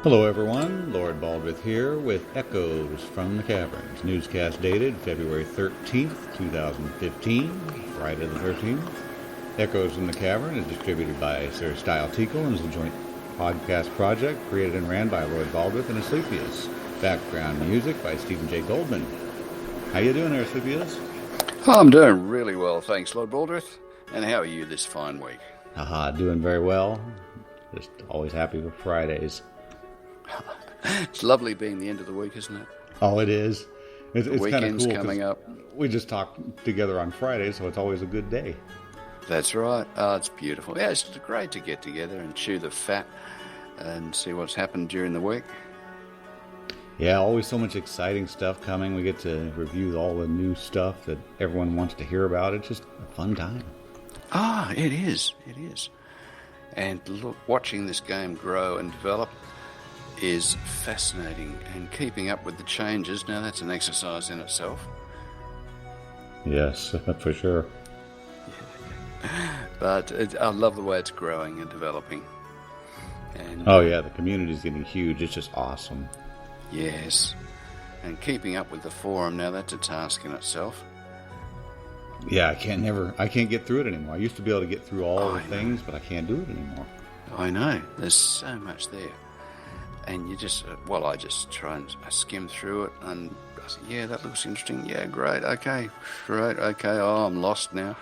Hello everyone, Lord Baldrith here with Echoes from the Caverns, newscast dated February 13th, 2015, Friday the 13th. Echoes from the Cavern is distributed by Sir Style Tickle and is a joint podcast project created and ran by Lord Baldrith and Asclepius. Background music by Stephen J. Goldman. How you doing there, Asclepius? Oh, I'm doing really well, thanks, Lord Baldrith. And how are you this fine week? Doing very well. Just always happy with Fridays. It's lovely being the end of the week, isn't it? Oh, it is. It's kind of cool coming up. We just talk together on Friday, so it's always a good day. That's right. Oh, it's beautiful. Yeah, it's great to get together and chew the fat and see what's happened during the week. Yeah, always so much exciting stuff coming. We get to review all the new stuff that everyone wants to hear about. It's just a fun time. Ah, it is. It is. And look, watching this game grow and develop is fascinating, and keeping up with the changes, now that's an exercise in itself. Yes, for sure. But I love the way it's growing and developing. And, oh yeah, the community's getting huge. It's just awesome. Yes. And keeping up with the forum, now that's a task in itself. Yeah, I can't get through it anymore. I used to be able to get through all the things, but I can't do it anymore. I know. There's so much there. And you just, I just try and skim through it, and I say, yeah, that looks interesting. Yeah, great. Okay. Right. Okay. Oh, I'm lost now.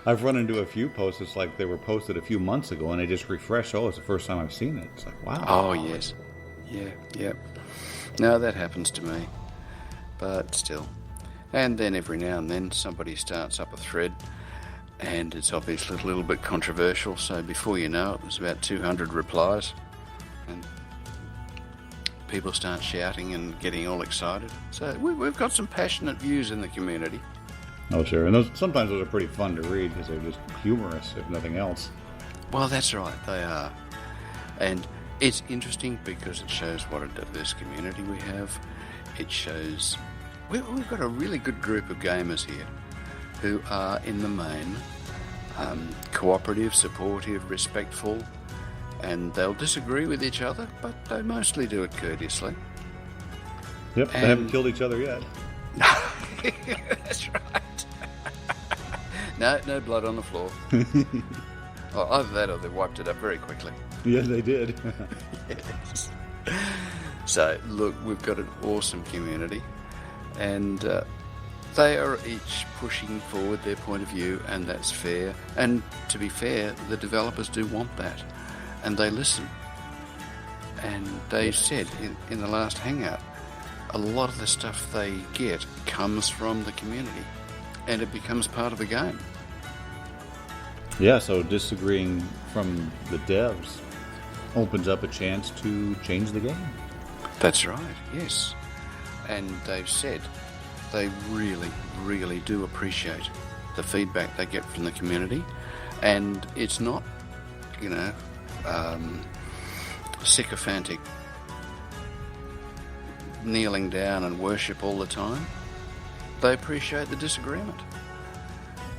I've run into a few posts. It's like they were posted a few months ago, and they just refresh. Oh, it's the first time I've seen it. It's like, wow. Oh, yes. Yeah. No, that happens to me. But still. And then every now and then somebody starts up a thread, and it's obviously a little bit controversial. So before you know it, there's about 200 replies. And people start shouting and getting all excited. So we've got some passionate views in the community. Oh, sure. And sometimes those are pretty fun to read because they're just humorous, if nothing else. Well, that's right. They are. And it's interesting because it shows what a diverse community we have. It shows we've got a really good group of gamers here who are, in the main, cooperative, supportive, respectful. And they'll disagree with each other, but they mostly do it courteously. Yep, they haven't killed each other yet. That's right. No blood on the floor. Either that or they wiped it up very quickly. Yeah, they did. Yes. So, look, we've got an awesome community, and they are each pushing forward their point of view, and that's fair. And to be fair, the developers do want that. And they listen. And they said in the last Hangout, a lot of the stuff they get comes from the community, and it becomes part of the game. Yeah, so disagreeing from the devs opens up a chance to change the game. That's right, yes. And they've said they really, really do appreciate the feedback they get from the community. And it's not, sycophantic kneeling down and worship all the time. They appreciate the disagreement,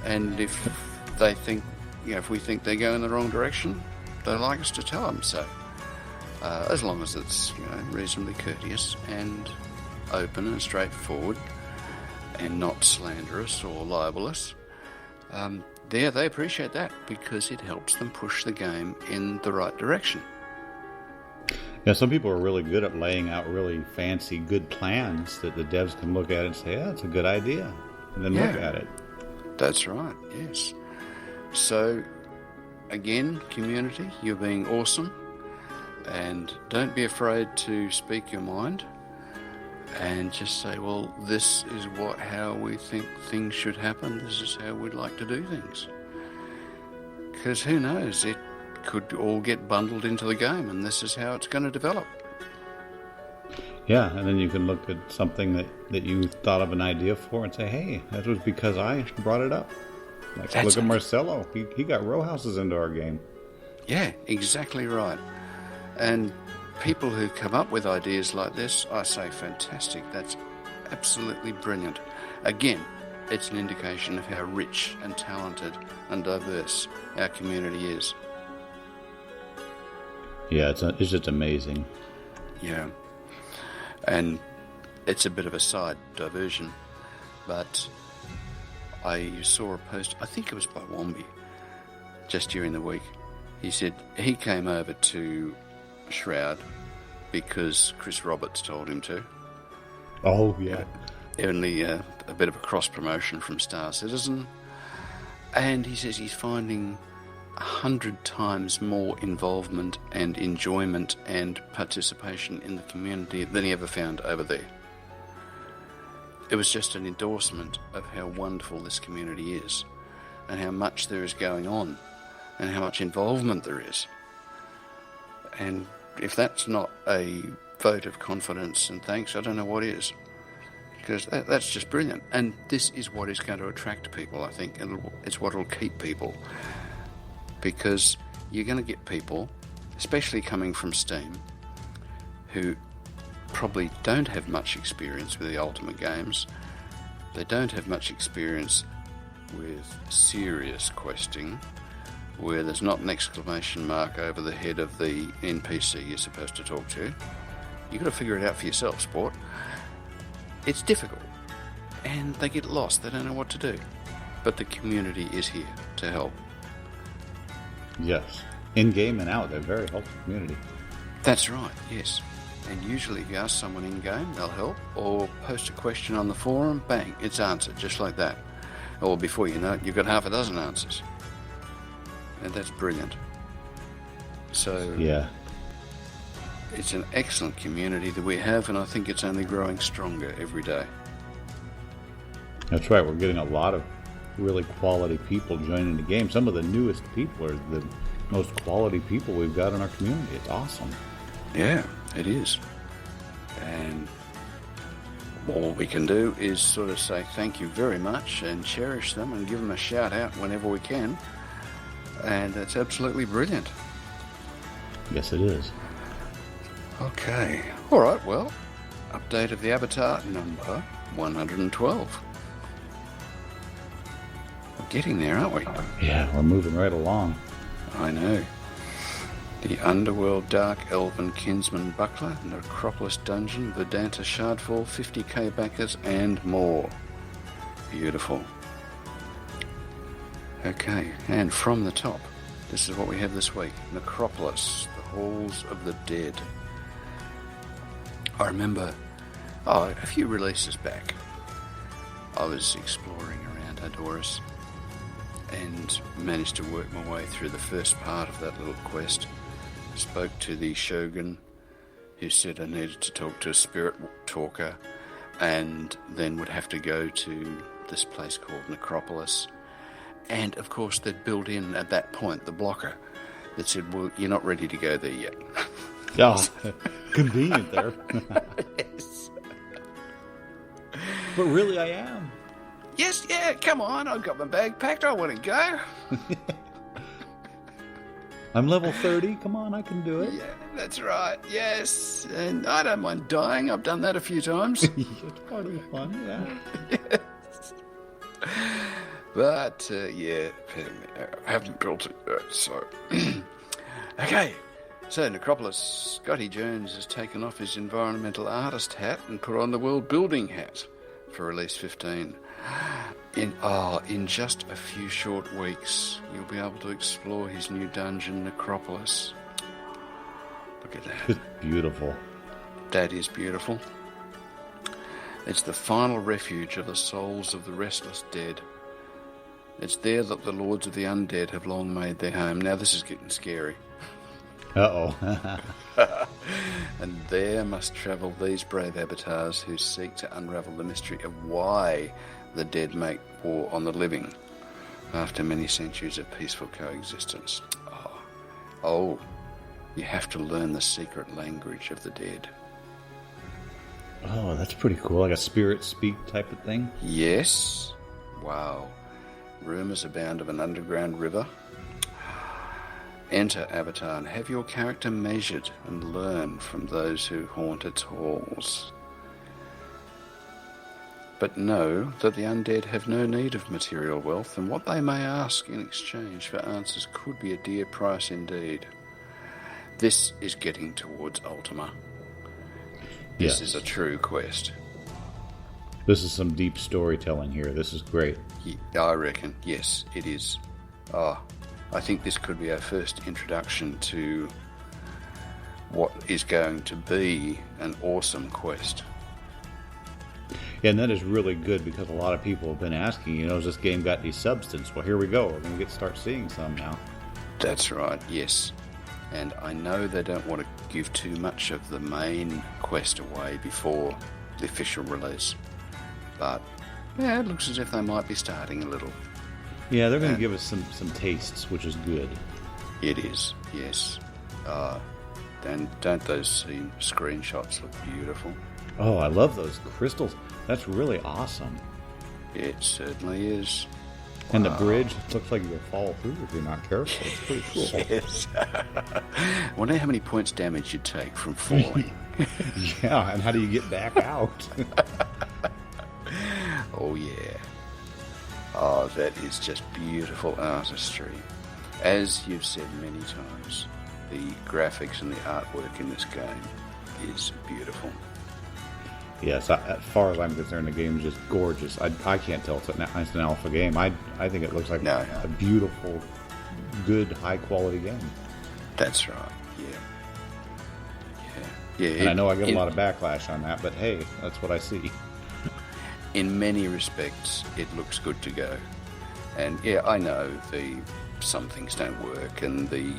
and if they think, if we think they go in the wrong direction, they like us to tell them so. As long as it's reasonably courteous and open and straightforward, and not slanderous or libelous. They appreciate that because it helps them push the game in the right direction. Yeah, some people are really good at laying out really fancy, good plans that the devs can look at and say, yeah, it's a good idea, and then look at it. That's right, yes. So, again, community, you're being awesome, and don't be afraid to speak your mind, and just say, well, this is how we think things should happen, this is how we'd like to do things. Because who knows, it could all get bundled into the game, and this is how it's going to develop. Yeah, and then you can look at something that you thought of an idea for and say, hey, that was because I brought it up. Like, look at Marcelo. He got row houses into our game. Yeah, exactly right. And people who come up with ideas like this, I say fantastic. That's absolutely brilliant. Again, it's an indication of how rich and talented and diverse our community is. Yeah, it's just amazing. Yeah. And it's a bit of a side diversion, but I saw a post, I think it was by Wombi, just during the week. He said he came over to Shroud because Chris Roberts told him to. Oh, yeah. Only a bit of a cross-promotion from Star Citizen. And he says he's finding 100 times more involvement and enjoyment and participation in the community than he ever found over there. It was just an endorsement of how wonderful this community is and how much there is going on and how much involvement there is. And if that's not a vote of confidence and thanks, I don't know what is. Because that's just brilliant. And this is what is going to attract people, I think. And it's what will keep people. Because you're going to get people, especially coming from Steam, who probably don't have much experience with the Ultimate games. They don't have much experience with serious questing, where there's not an exclamation mark over the head of the NPC you're supposed to talk to. You've got to figure it out for yourself, sport. It's difficult, and they get lost. They don't know what to do. But the community is here to help. Yes. In-game and out, they're a very helpful community. That's right, yes. And usually if you ask someone in-game, they'll help. Or post a question on the forum, bang, it's answered, just like that. Or before you know it, you've got half a dozen answers. And that's brilliant. So... yeah. It's an excellent community that we have, and I think it's only growing stronger every day. That's right. We're getting a lot of really quality people joining the game. Some of the newest people are the most quality people we've got in our community. It's awesome. Yeah, it is. And all we can do is sort of say thank you very much and cherish them and give them a shout out whenever we can. And it's absolutely brilliant. Yes, it is. Okay. All right, well, update of the Avatar number 112. We're getting there, aren't we? Yeah, we're moving right along. I know. The Underworld Dark Elven Kinsman Buckler, Necropolis Dungeon, Verdantis Shardfall, 50k backers, and more. Beautiful. Okay, and from the top, this is what we have this week. Necropolis, the Halls of the Dead. I remember, a few releases back, I was exploring around Adoris and managed to work my way through the first part of that little quest. Spoke to the Shogun, who said I needed to talk to a spirit talker and then would have to go to this place called Necropolis. And, of course, they'd built in, at that point, the blocker that said, well, you're not ready to go there yet. Oh, convenient there. Yes. But really, I am. Yes, yeah, come on. I've got my bag packed. I want to go. I'm level 30. Come on, I can do it. Yeah, that's right. Yes. And I don't mind dying. I've done that a few times. It's part of the fun, yeah. Yes. But, yeah, I haven't built it yet, so... Okay. So, Necropolis, Scotty Jones has taken off his environmental artist hat and put on the world building hat for release 15. In just a few short weeks, you'll be able to explore his new dungeon, Necropolis. Look at that. It's beautiful. That is beautiful. It's the final refuge of the souls of the restless dead. It's there that the lords of the undead have long made their home. Now this is getting scary. Uh-oh. And there must travel these brave avatars who seek to unravel the mystery of why the dead make war on the living after many centuries of peaceful coexistence. Oh, you have to learn the secret language of the dead. Oh, that's pretty cool. Like a spirit speak type of thing? Yes. Wow. Rumours abound of an underground river. Enter Avatar and have your character measured and learn from those who haunt its halls. But know that the undead have no need of material wealth, and what they may ask in exchange for answers could be a dear price indeed. This is getting towards Ultima. This is a true quest. This is some deep storytelling here. This is great. I reckon, yes, it is. I think this could be our first introduction to what is going to be an awesome quest. Yeah, and that is really good because a lot of people have been asking, has this game got any substance? Well, here we go. We're going to start seeing some now. That's right, yes. And I know they don't want to give too much of the main quest away before the official release. But, yeah, it looks as if they might be starting a little. Yeah, they're going to give us some tastes, which is good. It is, yes. Don't those screenshots look beautiful? Oh, I love those crystals. That's really awesome. It certainly is. And the bridge looks like you'll fall through if you're not careful. It's pretty cool. Yes. I wonder how many points damage you take from falling. Yeah, and how do you get back out? Oh, yeah. Oh, that is just beautiful artistry. As you've said many times, the graphics and the artwork in this game is beautiful. Yes, as far as I'm concerned, the game is just gorgeous. I can't tell it's an alpha game. I think it looks like a beautiful, good, high-quality game. That's right, yeah. And I know I get a lot of backlash on that, but hey, that's what I see. In many respects, it looks good to go. And yeah, I know some things don't work, and the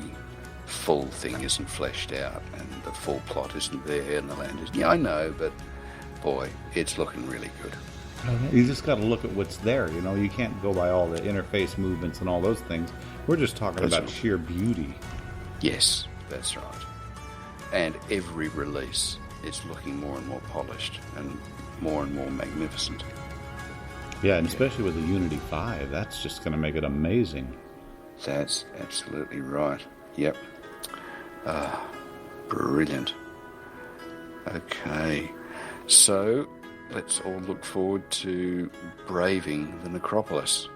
full thing isn't fleshed out, and the full plot isn't there, and the land isn't... Yeah, I know, but... boy, it's looking really good. You just got to look at what's there. You can't go by all the interface movements and all those things. We're just talking about sheer beauty. Yes, that's right. And every release is looking more and more polished and more magnificent. Yeah, and especially with the Unity 5, that's just going to make it amazing. That's absolutely right. Yep. Brilliant. Okay. So, let's all look forward to braving the Necropolis.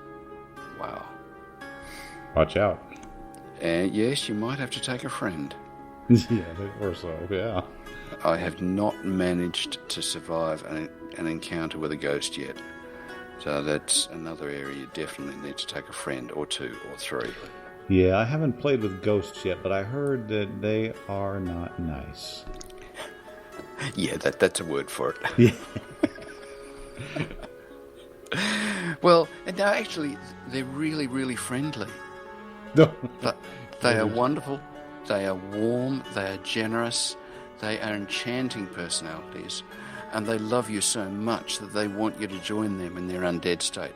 Wow. Watch out. And yes, you might have to take a friend. Yeah, or so, yeah. I have not managed to survive an encounter with a ghost yet. So that's another area you definitely need to take a friend, or two, or three. Yeah, I haven't played with ghosts yet, but I heard that they are not nice. Yeah, that's a word for it. Yeah. Well, no, actually, they're really, really friendly. No. They are wonderful. They are warm. They are generous. They are enchanting personalities. And they love you so much that they want you to join them in their undead state.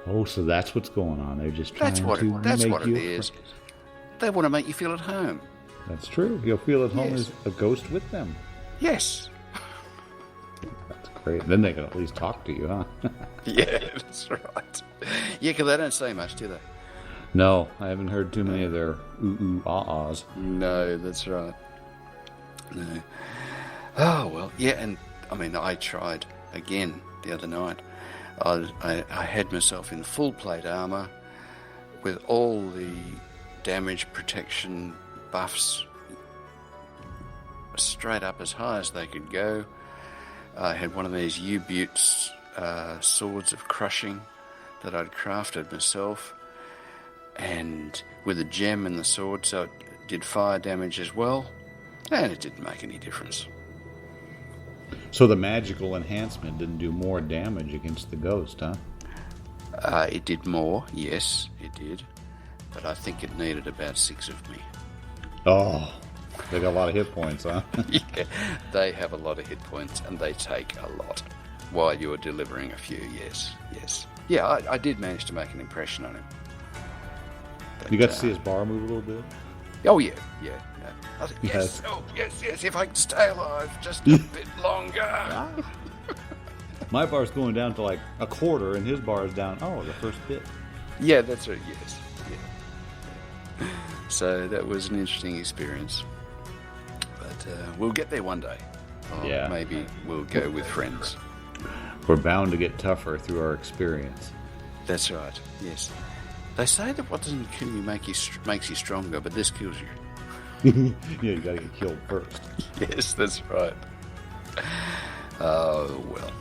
Oh, so that's what's going on. They're just trying That's what it is. They want to make you feel at home. That's true. You'll feel at home as a ghost with them. Yes. That's great. Then they can at least talk to you, huh? Yeah, that's right. Yeah, because they don't say much, do they? No, I haven't heard too many of their ooh-ooh-ah-ahs. No, that's right. No. Oh, well, yeah, and I mean, I tried again the other night. I had myself in full plate armor with all the damage protection buffs straight up as high as they could go. I had one of these U-Buttes swords of crushing that I'd crafted myself, and with a gem in the sword, so it did fire damage as well, and it didn't make any difference. So the magical enhancement didn't do more damage against the ghost, huh? It did more, yes, it did. But I think it needed about 6 of me. Oh, they got a lot of hit points, huh? Yeah, they have a lot of hit points, and they take a lot. While you're delivering a few, yes. Yeah, I did manage to make an impression on him. But, you got to see his bar move a little bit? Oh, yeah. I said, yes, if I can stay alive just a bit longer. My bar's going down to like a quarter, and his bar is down, the first bit. Yeah, that's right, yes. Yeah. So that was an interesting experience. But we'll get there one day. Yeah. Maybe we'll go with friends. We're bound to get tougher through our experience. That's right, yes. They say that what doesn't kill you makes you stronger, but this kills you. Yeah, you gotta get killed first. Yes, that's right. Oh, well.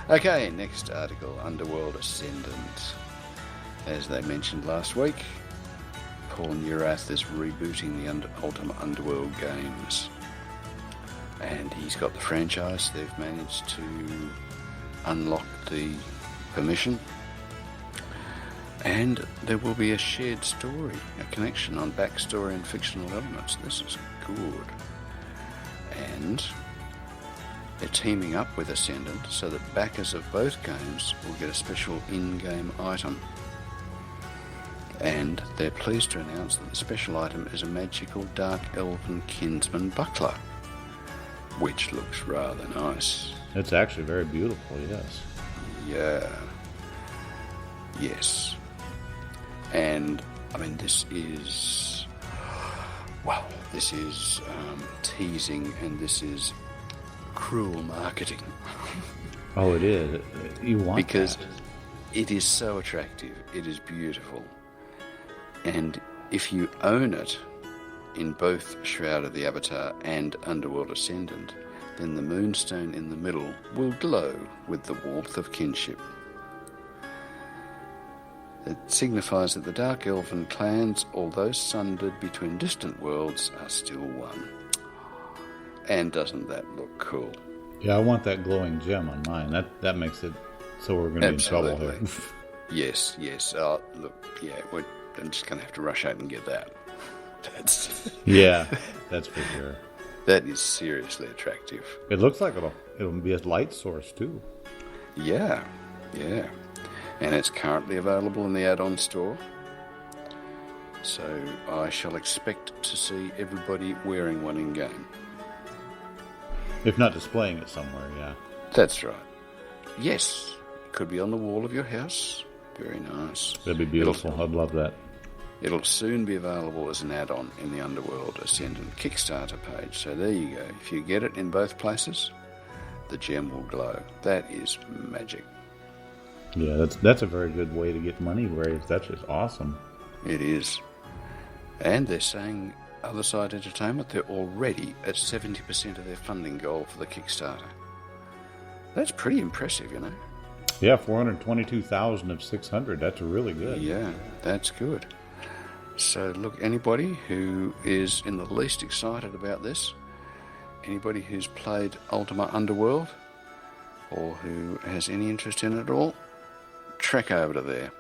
Okay, next article, Underworld Ascendant. As they mentioned last week, Paul Neurath is rebooting the Ultimate Underworld games. And he's got the franchise. They've managed to unlock the permission. And there will be a shared story, a connection on backstory and fictional elements. This is good. And they're teaming up with Ascendant so that backers of both games will get a special in-game item. And they're pleased to announce that the special item is a magical Dark Elven Kinsman buckler, which looks rather nice. It's actually very beautiful, yes. Yeah. Yes. And, I mean, this is teasing, and this is cruel marketing. Oh, it is. You want because that. It is so attractive. It is beautiful. And if you own it in both Shroud of the Avatar and Underworld Ascendant, then the moonstone in the middle will glow with the warmth of kinship. It signifies that the Dark Elven clans, although sundered between distant worlds, are still one. And doesn't that look cool? Yeah, I want that glowing gem on mine. That makes it so we're going to be in trouble here. Yes. Look, yeah, I'm just going to have to rush out and get that. Yeah, that's for sure. That is seriously attractive. It looks like it'll be a light source too. Yeah. And it's currently available in the add-on store. So I shall expect to see everybody wearing one in-game. If not displaying it somewhere, yeah. That's right. Yes, it could be on the wall of your house. Very nice. That'd be beautiful. I'd love that. It'll soon be available as an add-on in the Underworld Ascendant Kickstarter page. So there you go. If you get it in both places, the gem will glow. That is magic. Yeah, that's a very good way to get money raised. That's just awesome. It is. And they're saying, Other Side Entertainment, they're already at 70% of their funding goal for the Kickstarter. That's pretty impressive, you know. Yeah, 422,000 of 600. That's really good. Yeah, that's good. So look, anybody who is in the least excited about this, anybody who's played Ultima Underworld, or who has any interest in it at all, trek over to there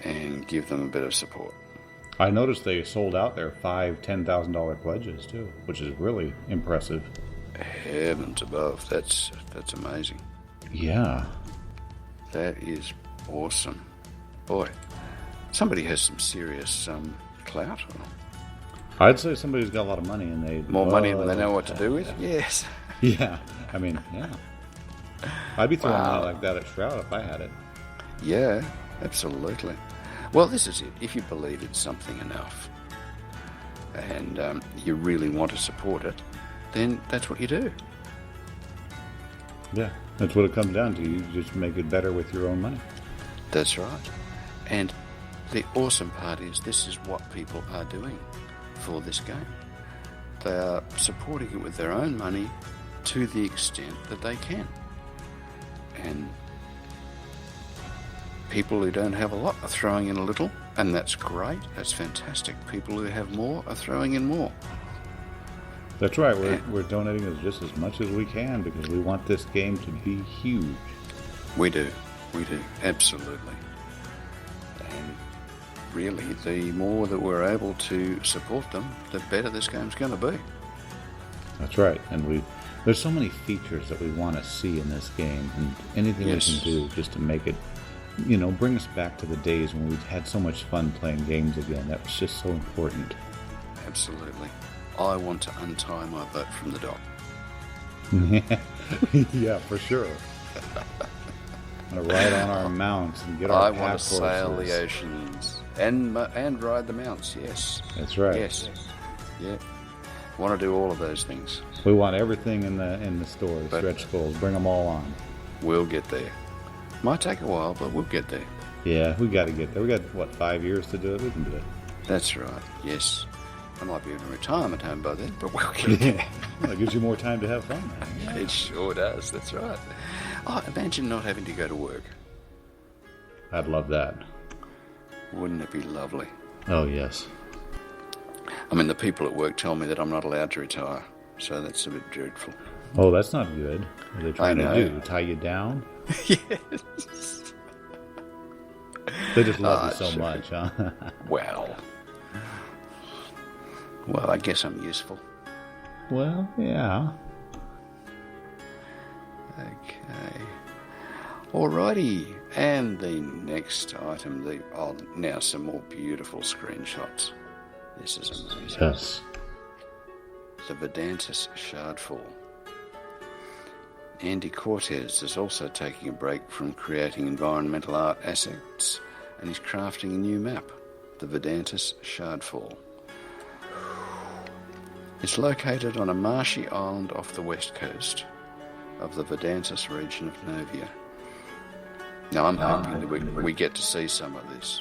and give them a bit of support. I noticed they sold out their $5,000, $10,000 pledges too, which is really impressive. Heavens above, that's amazing. Yeah. That is awesome. Boy, somebody has some serious clout. I'd say somebody's got a lot of money and they... More money than they know what to do with? Yes. Yeah. I mean, yeah. I'd be throwing money like that at Shroud if I had it. Yeah, absolutely. Well, this is it. If you believe in something enough and you really want to support it, then that's what you do. Yeah, that's what it comes down to. You just make it better with your own money. That's right. And the awesome part is this is what people are doing for this game. They are supporting it with their own money to the extent that they can. And people who don't have a lot are throwing in a little, and that's great. That's fantastic. People who have more are throwing in more. That's right. We're donating just as much as we can because we want this game to be huge. We do. Absolutely. And really, the more that we're able to support them, the better this game's going to be. That's right. And there's so many features that we want to see in this game, and anything we can do just to make it, bring us back to the days when we had so much fun playing games again. That was just so important. Absolutely. I want to untie my boat from the dock. Yeah, for sure. Ride on our mounts and get our pack horses. I want to sail the oceans and ride the mounts. Yes, that's right. Yes, yeah. Want to do all of those things. We want everything in the store. The stretch goals, bring them all on. We'll get there. Might take a while, but we'll get there. Yeah, we got to get there. We got 5 years to do it. We can do it. That's right. Yes. I might be in a retirement home by then, but we'll get there. Well, it gives you more time to have fun. Then. It sure does, that's right. Oh, imagine not having to go to work. I'd love that. Wouldn't it be lovely? Oh, yes. I mean, the people at work tell me that I'm not allowed to retire, so that's a bit dreadful. Oh, that's not good. What are they trying I to know. do? Tie you down? Yes. They just love you so sure. much, huh? Well, I guess I'm useful. Well, yeah. Okay. Alrighty. And the next item, now some more beautiful screenshots. This is amazing. Yes. The Verdantis Shardfall. Andy Cortez is also taking a break from creating environmental art assets and is crafting a new map, the Verdantis Shardfall. It's located on a marshy island off the west coast of the Verdantis region of Novia. Now, I'm hoping that we get to see some of this.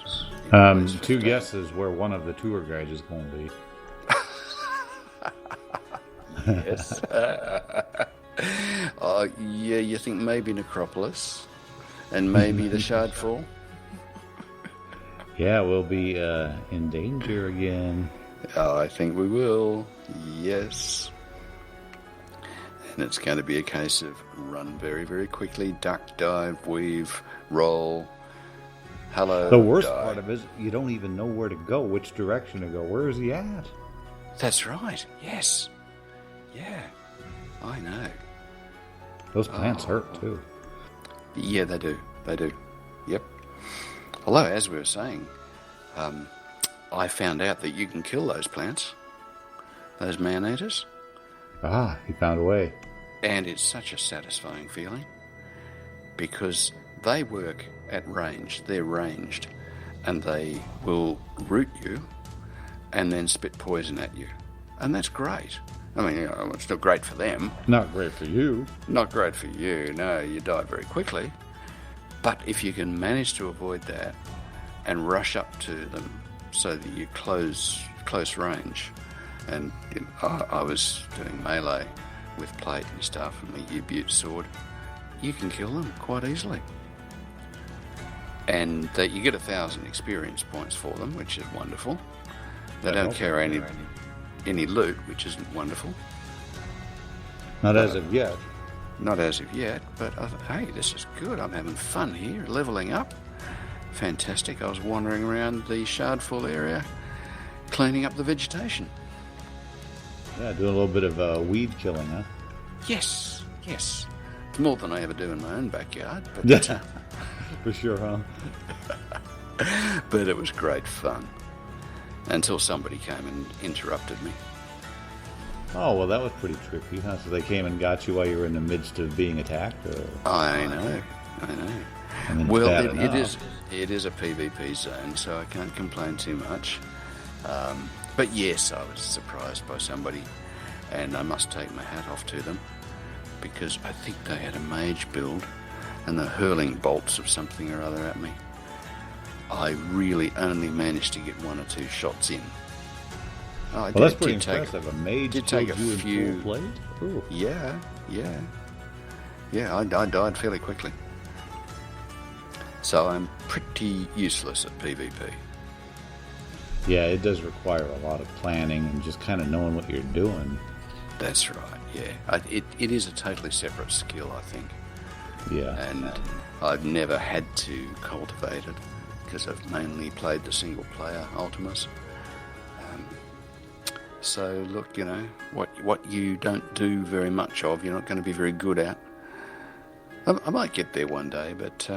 Two guesses where one of the tour guides is going to be. Yes. Yeah, you think maybe Necropolis and maybe the Shardfall? Yeah, we'll be in danger again. Oh, I think we will. Yes. And it's going to be a case of run very, very quickly, duck, dive, weave, roll. Hello. The worst die. part of it is you don't even know where to go, which direction to go. Where is he at? That's right. Yes. Yeah. I know. Those plants hurt too. Yeah, they do. They do. Yep. Although, as we were saying, I found out that you can kill those plants, those man-eaters, Ah, he found a way. and it's such a satisfying feeling because they work at range. They're ranged, and they will root you and then spit poison at you, and that's great. I mean, it's not great for them. Not great for you. Not great for you. No, you die very quickly. But if you can manage to avoid that and rush up to them so that you close range, and I was doing melee with plate and stuff and my U-Butte sword, you can kill them quite easily. And you get 1,000 experience points for them, which is wonderful. They don't carry any loot, which isn't wonderful. Not as of yet. Not as of yet, but hey, this is good. I'm having fun here, leveling up. Fantastic. I was wandering around the Shardfall area, cleaning up the vegetation. Yeah, doing a little bit of weed killing, huh? Yes. It's more than I ever do in my own backyard, but, For sure, huh? but it was great fun. Until somebody came and interrupted me. Oh, well, that was pretty tricky, huh? So they came and got you while you were in the midst of being attacked? Or... I know. I mean, Well, bad it enough. is a PvP zone, so I can't complain too much. But yes, I was surprised by somebody, and I must take my hat off to them, because I think they had a mage build, and they're hurling bolts of something or other at me. I really only managed to get 1 or 2 shots in. Well, that's pretty impressive. A mage did take a killed you in few- full plate? Ooh. Yeah, I died fairly quickly. So I'm pretty useless at PvP. Yeah, it does require a lot of planning and just kind of knowing what you're doing. That's right, yeah. It is a totally separate skill, I think. Yeah. And I've never had to cultivate it because I've mainly played the single-player Ultimas. So look, what you don't do very much of, you're not going to be very good at. I might get there one day, but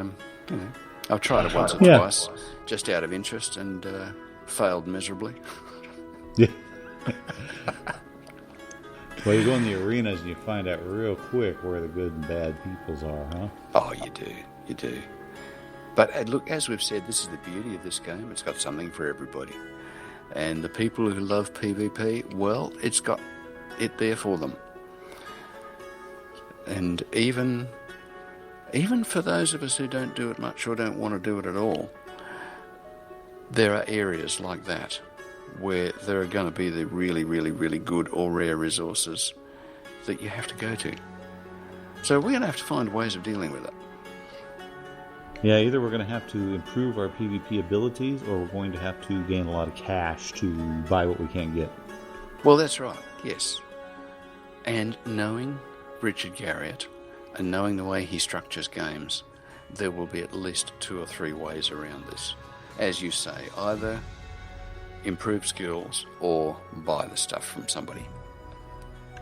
I've tried it once or twice, just out of interest, and failed miserably. Yeah. Well, you go in the arenas and you find out real quick where the good and bad peoples are, huh? Oh, you do. But look, as we've said, this is the beauty of this game. It's got something for everybody. And the people who love PvP, well, it's got it there for them. And even for those of us who don't do it much or don't want to do it at all, there are areas like that where there are going to be the really, really, really good or rare resources that you have to go to. So we're going to have to find ways of dealing with it. Yeah, either we're going to have to improve our PvP abilities, or we're going to have to gain a lot of cash to buy what we can't get. Well, that's right, yes. And knowing Richard Garriott and knowing the way he structures games, there will be at least 2 or 3 ways around this. As you say, either improve skills or buy the stuff from somebody.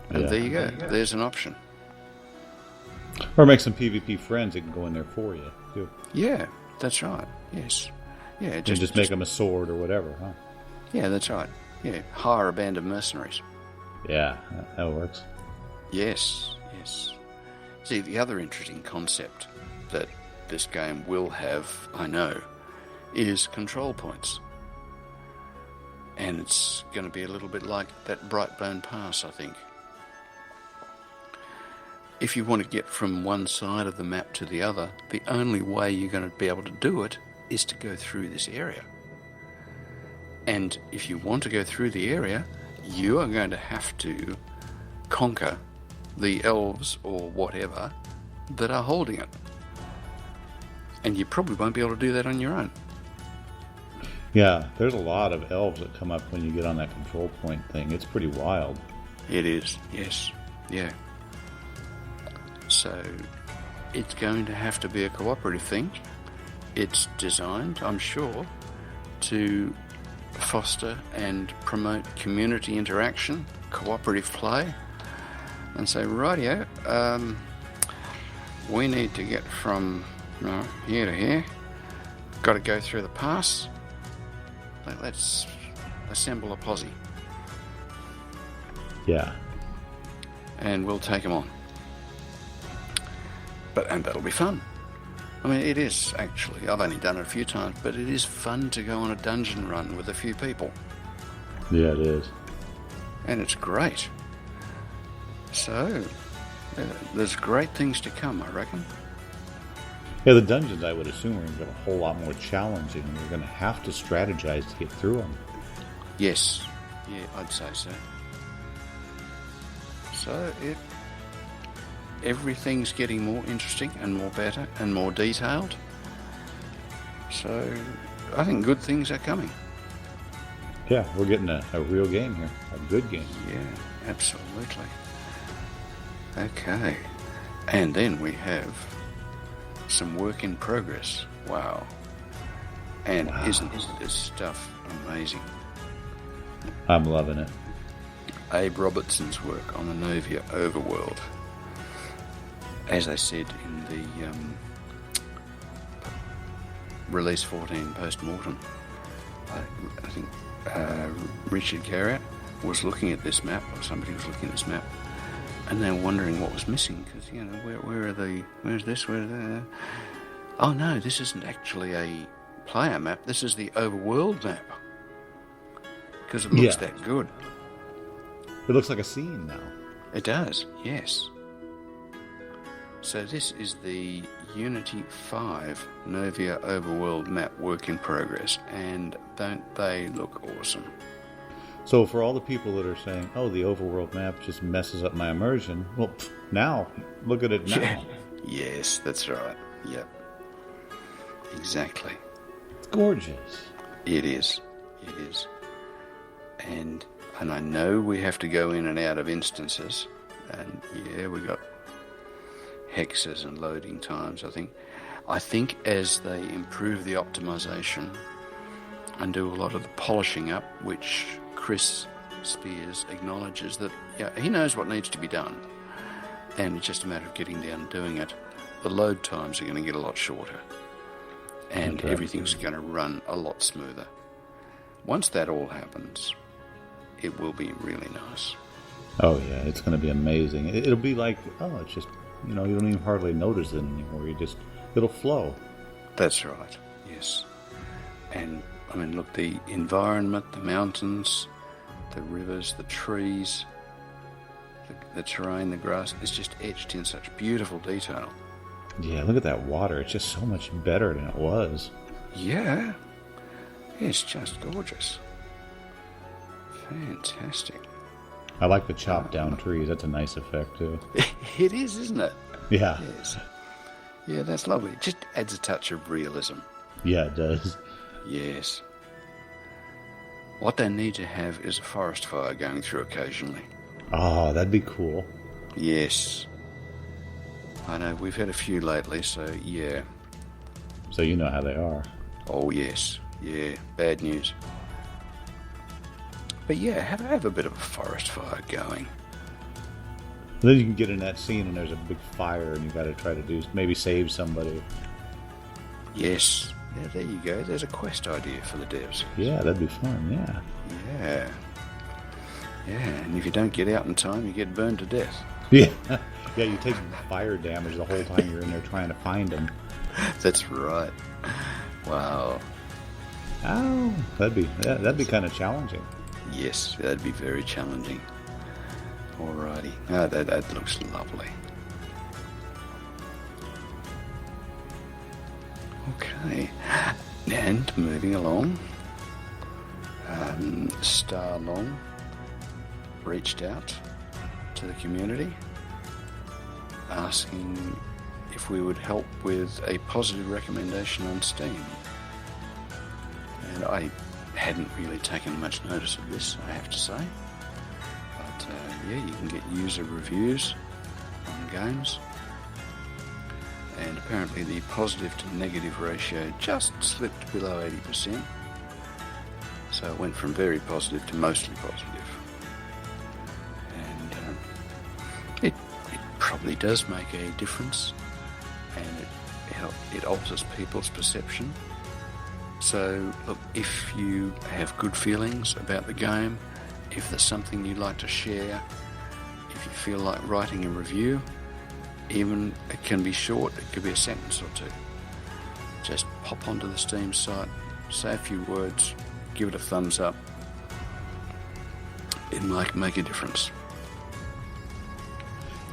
And there you go. There's an option. Or make some PvP friends that can go in there for you, too. Yeah, that's right. Yes. Yeah, just make them a sword or whatever, huh? Yeah, that's right. Yeah, hire a band of mercenaries. Yeah, that works. Yes, yes. See, the other interesting concept that this game will have, I know, is control points. And it's going to be a little bit like that Brightbone Pass, I think. If you want to get from one side of the map to the other, the only way you're going to be able to do it is to go through this area. And if you want to go through the area, you are going to have to conquer the elves or whatever that are holding it. And you probably won't be able to do that on your own. Yeah, there's a lot of elves that come up when you get on that control point thing. It's pretty wild. It is, yes. Yeah. So it's going to have to be a cooperative thing. It's designed, I'm sure, to foster and promote community interaction, cooperative play, and say, rightio, we need to get from here to here. Got to go through the pass. Let's assemble a posse. Yeah. And we'll take them on. And that'll be fun. I mean, it is actually. I've only done it a few times, but it is fun to go on a dungeon run with a few people. Yeah, it is. And it's great. So, there's great things to come, I reckon. Yeah, the dungeons, I would assume, are going to get a whole lot more challenging. You're going to have to strategize to get through them. Yes. Yeah, I'd say so. So, everything's getting more interesting and more better and more detailed. So, I think good things are coming. Yeah, we're getting a real game here. A good game. Yeah, absolutely. Okay. And then we have some work in progress. Wow. And isn't this stuff amazing? I'm loving it. Abe Robertson's work on the Novia Overworld. As I said in the Release 14 Postmortem, I think Richard Garriott was looking at this map, or somebody was looking at this map, and they were wondering what was missing, because, where's this, where's that? Oh no, this isn't actually a player map, this is the Overworld map, because it looks that good. It looks like a scene now. It does, yes. So this is the Unity 5 Novia Overworld map work in progress, and don't they look awesome? So for all the people that are saying, oh, the Overworld map just messes up my immersion, well, now, look at it now. Yeah. Yes, that's right. Yep. Exactly. It's gorgeous. It is. It is. And I know we have to go in and out of instances, and yeah, we got hexes and loading times. I think as they improve the optimization and do a lot of the polishing up, which Chris Spears acknowledges that he knows what needs to be done, and it's just a matter of getting down and doing it, the load times are going to get a lot shorter, and everything's going to run a lot smoother. Once that all happens, it will be really nice. Oh yeah, it's going to be amazing. It'll be like, it's just, you don't even hardly notice it anymore. It'll flow. That's right, yes. And, I mean, look, the environment, the mountains, the rivers, the trees, the terrain, the grass, is just etched in such beautiful detail. Yeah, look at that water. It's just so much better than it was. Yeah. It's just gorgeous. Fantastic. I like the chopped down trees. That's a nice effect too. It is, isn't it? Yeah. Yes. Yeah, that's lovely. It just adds a touch of realism. Yeah, it does. Yes. What they need to have is a forest fire going through occasionally. Oh, that'd be cool. Yes. I know, we've had a few lately, so yeah. So you know how they are. Oh, yes. Yeah, bad news. But yeah, have a bit of a forest fire going. Then you can get in that scene and there's a big fire and you got to try to maybe save somebody. Yes. Yeah, there you go. There's a quest idea for the devs. Yeah, that'd be fun, yeah. Yeah. Yeah, and if you don't get out in time, you get burned to death. Yeah. Yeah, you take fire damage the whole time you're in there trying to find them. That's right. Wow. Oh, that'd be kind of challenging. Yes, that'd be very challenging. Alrighty. Oh, that looks lovely. Okay. And moving along, Starlong reached out to the community asking if we would help with a positive recommendation on Steam. And I hadn't really taken much notice of this, I have to say. But yeah, you can get user reviews on games. And apparently the positive to negative ratio just slipped below 80%. So it went from very positive to mostly positive. And it probably does make a difference. And it alters people's perception. So, look, if you have good feelings about the game, if there's something you'd like to share, if you feel like writing a review, even it can be short, it could be a sentence or two. Just pop onto the Steam site, say a few words, give it a thumbs up. It might make a difference.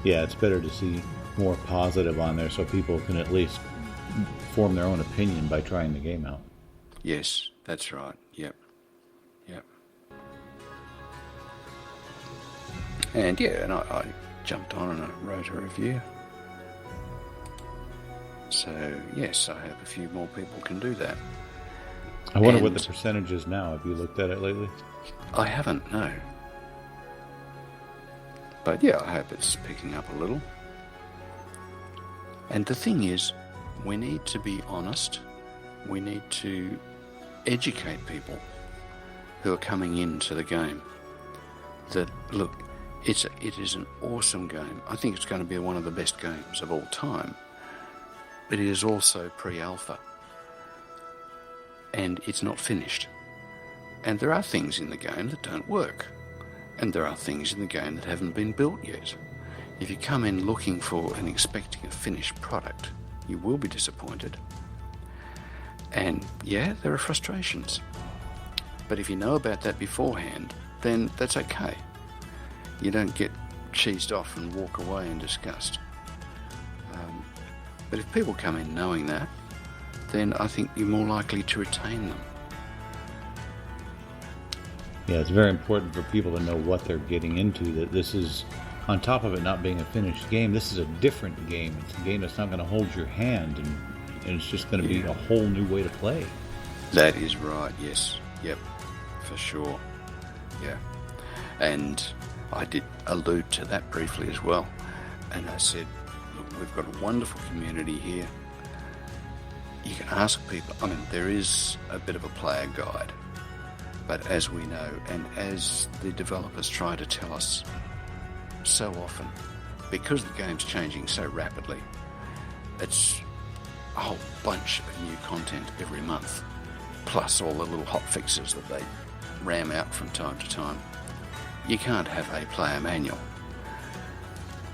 Yeah, it's better to see more positive on there so people can at least form their own opinion by trying the game out. Yes, that's right. Yep. And yeah, and I jumped on and I wrote a review. So yes, I hope a few more people can do that. I wonder what the percentage is now. Have you looked at it lately? I haven't, no. But yeah, I hope it's picking up a little. And the thing is, we need to be honest. We need to educate people who are coming into the game that, look, it is an awesome game. I think it's going to be one of the best games of all time. But it is also pre-alpha. And it's not finished. And there are things in the game that don't work. And there are things in the game that haven't been built yet. If you come in looking for and expecting a finished product, you will be disappointed. And yeah, there are frustrations. But if you know about that beforehand, then that's okay. You don't get cheesed off and walk away in disgust. But if people come in knowing that, then I think you're more likely to retain them. Yeah, it's very important for people to know what they're getting into, that this is, on top of it not being a finished game, this is a different game. It's a game that's not going to hold your hand, and it's just going to be a whole new way to play. That is right, yes. Yep, for sure. Yeah. And I did allude to that briefly as well. And I said, look, we've got a wonderful community here. You can ask people, I mean, there is a bit of a player guide. But as we know, and as the developers try to tell us so often, because the game's changing so rapidly, it's a whole bunch of new content every month, plus all the little hot fixes that they ram out from time to time. You can't have a player manual.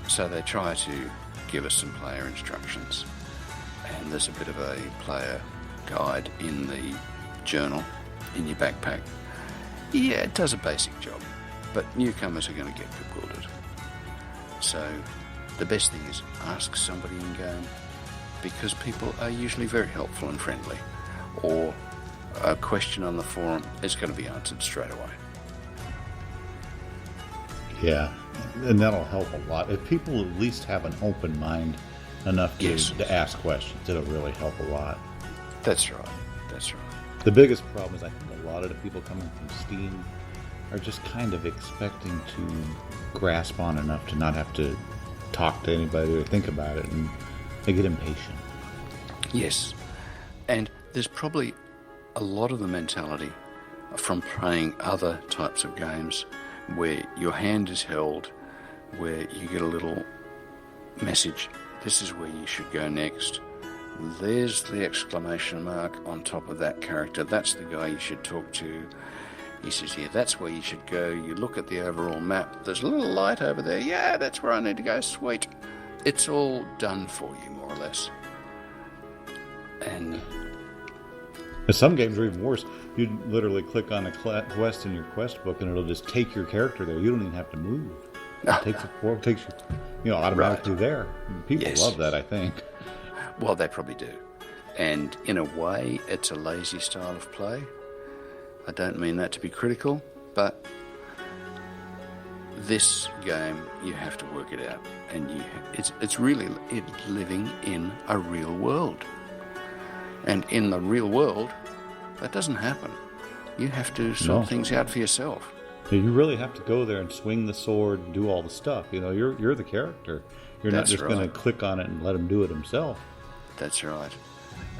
So they try to give us some player instructions. And there's a bit of a player guide in the journal, in your backpack. Yeah, it does a basic job, but newcomers are going to get bewildered. So the best thing is ask somebody in-game, because people are usually very helpful and friendly, or a question on the forum is going to be answered straight away. Yeah, and that'll help a lot. If people at least have an open mind enough to ask questions, it'll really help a lot. That's right. That's right. The biggest problem is I think a lot of the people coming from Steam are just kind of expecting to grasp on enough to not have to talk to anybody or think about it, and they get impatient. Yes. And there's probably a lot of the mentality from playing other types of games where your hand is held, where you get a little message, this is where you should go next. There's the exclamation mark on top of that character. That's the guy you should talk to. He says, yeah, that's where you should go. You look at the overall map. There's a little light over there. Yeah, that's where I need to go. Sweet. It's all done for you, more or less. And some games are even worse. You literally click on a quest in your quest book, and it'll just take your character there. You don't even have to move. It takes you automatically there. People love that, I think. Well, they probably do. And in a way, it's a lazy style of play. I don't mean that to be critical, but this game, you have to work it out. And it's really living in a real world. And in the real world, that doesn't happen. You have to sort things out for yourself. You really have to go there and swing the sword and do all the stuff. You know, you're the character. You're not just going to click on it and let him do it himself. That's right.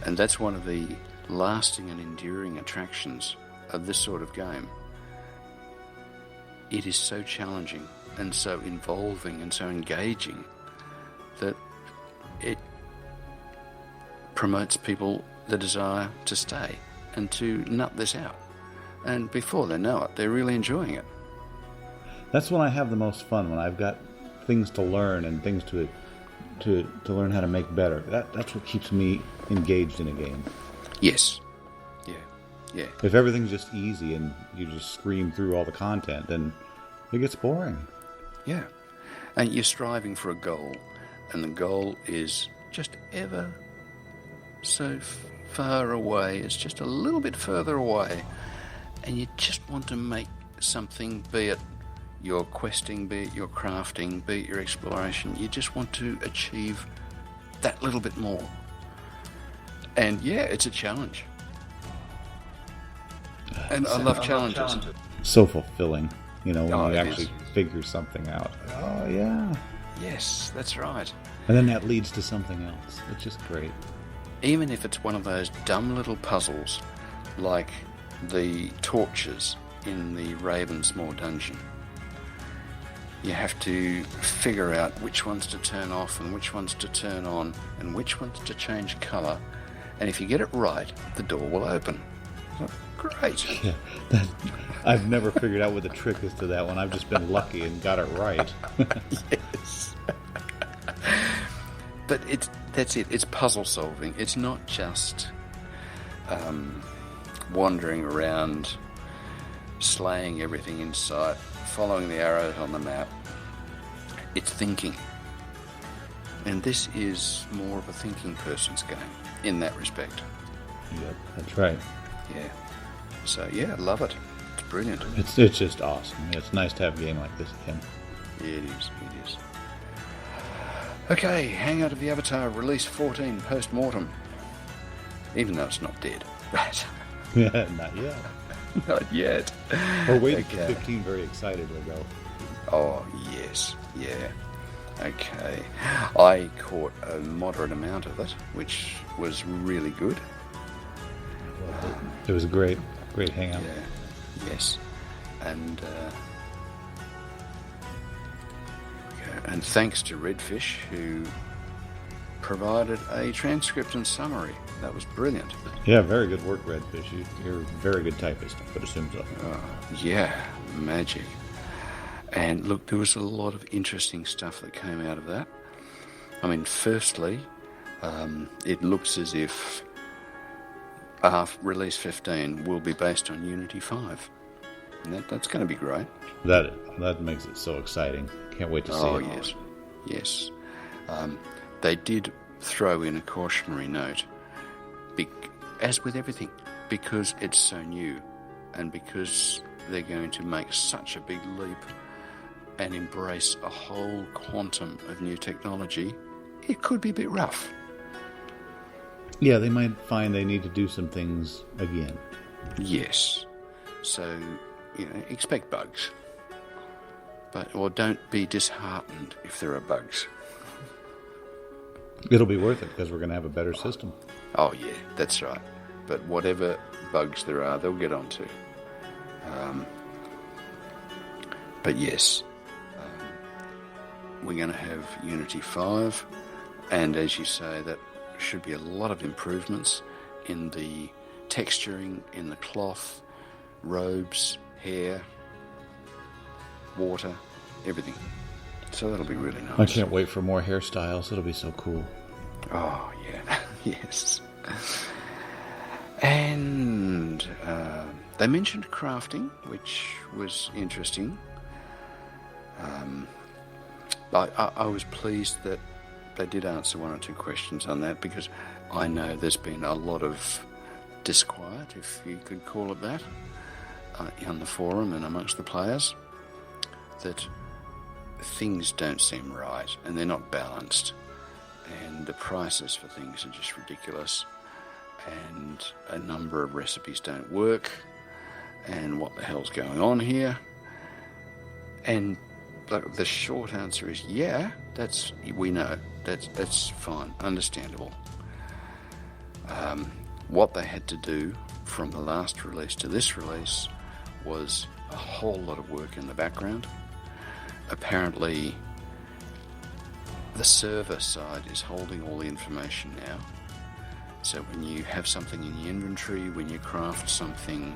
And that's one of the lasting and enduring attractions of this sort of game. It is so challenging and so involving and so engaging that it promotes people the desire to stay and to nut this out. And before they know it, they're really enjoying it. That's when I have the most fun, when I've got things to learn and things to learn how to make better. That's what keeps me engaged in a game. Yes. Yeah. If everything's just easy and you just scream through all the content, then it gets boring. Yeah. And you're striving for a goal, and the goal is just ever so far away. It's just a little bit further away. And you just want to make something, be it your questing, be it your crafting, be it your exploration. You just want to achieve that little bit more. And yeah, it's a challenge. And I love challenges. So fulfilling, when you actually is. figure something out. Oh, yeah. Yes, that's right. And then that leads to something else. It's just great. Even if it's one of those dumb little puzzles, like the torches in the Ravensmoor dungeon. You have to figure out which ones to turn off and which ones to turn on and which ones to change colour. And if you get it right, the door will open. Great. Yeah, I've never figured out what the trick is to that one. I've just been lucky and got it right. Yes. But that's it. It's puzzle solving. It's not just wandering around, slaying everything in sight, following the arrows on the map. It's thinking. And this is more of a thinking person's game in that respect. Yep, that's right. Yeah. So, yeah, I love it. It's brilliant. It's just awesome. It's nice to have a game like this again. It is. Okay, Hangout of the Avatar, Release 14, Postmortem. Even though it's not dead. Right. Yeah, not yet. Not yet. We're waiting for 15 very excited to go. Oh, yes. Yeah. Okay. I caught a moderate amount of it, which was really good. It was a great hangout. Yeah. Yes. And thanks to Redfish, who provided a transcript and summary. That was brilliant. Yeah, very good work, Redfish. You're a very good typist, I would assume so. Yeah, magic. And look, there was a lot of interesting stuff that came out of that. I mean, firstly, it looks as if Release 15 will be based on Unity 5. And that's going to be great. That makes it so exciting. Can't wait to see it. Oh, yes. They did throw in a cautionary note, as with everything, because it's so new and because they're going to make such a big leap and embrace a whole quantum of new technology, it could be a bit rough. Yeah, they might find they need to do some things again. Yes. So, expect bugs. Or don't be disheartened if there are bugs. It'll be worth it because we're going to have a better system. Oh, yeah, that's right. But whatever bugs there are, they'll get onto. But yes, we're going to have Unity 5, and as you say, that should be a lot of improvements in the texturing, in the cloth, robes, hair, water, everything. So that'll be really nice. I can't wait for more hairstyles. It'll be so cool. Oh, yeah. Yes. And they mentioned crafting, which was interesting. I was pleased that they did answer one or two questions on that, because I know there's been a lot of disquiet, if you could call it that, on the forum and amongst the players, that things don't seem right and they're not balanced, and the prices for things are just ridiculous, and a number of recipes don't work, and what the hell's going on here? And the short answer is, yeah, we know. That's fine, understandable. What they had to do from the last release to this release was a whole lot of work in the background. Apparently, the server side is holding all the information now. So when you have something in your inventory, when you craft something,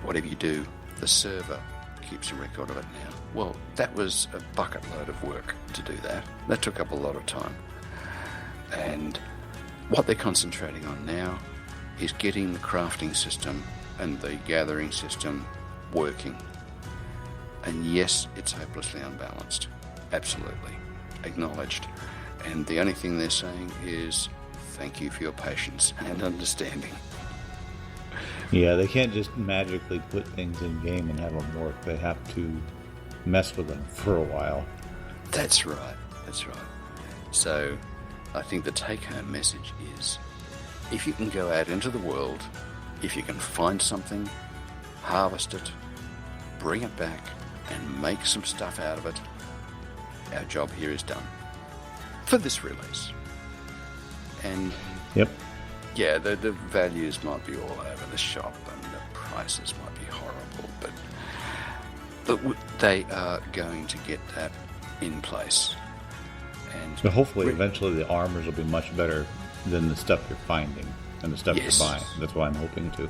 whatever you do, the server keeps a record of it now. Well, that was a bucket load of work to do that. That took up a lot of time. And what they're concentrating on now is getting the crafting system and the gathering system working. And yes, it's hopelessly unbalanced. Absolutely. Acknowledged. And the only thing they're saying is, thank you for your patience and understanding. Yeah, they can't just magically put things in game and have them work. They have to mess with them for a while. That's right. That's right. So I think the take-home message is, if you can go out into the world, if you can find something, harvest it, bring it back, and make some stuff out of it, our job here is done. For this release. And yep. Yeah, the values might be all over the shop and the prices might be horrible, but they are going to get that in place. And but hopefully, eventually, the armors will be much better than the stuff you're finding and the stuff you're buying. That's what I'm hoping to.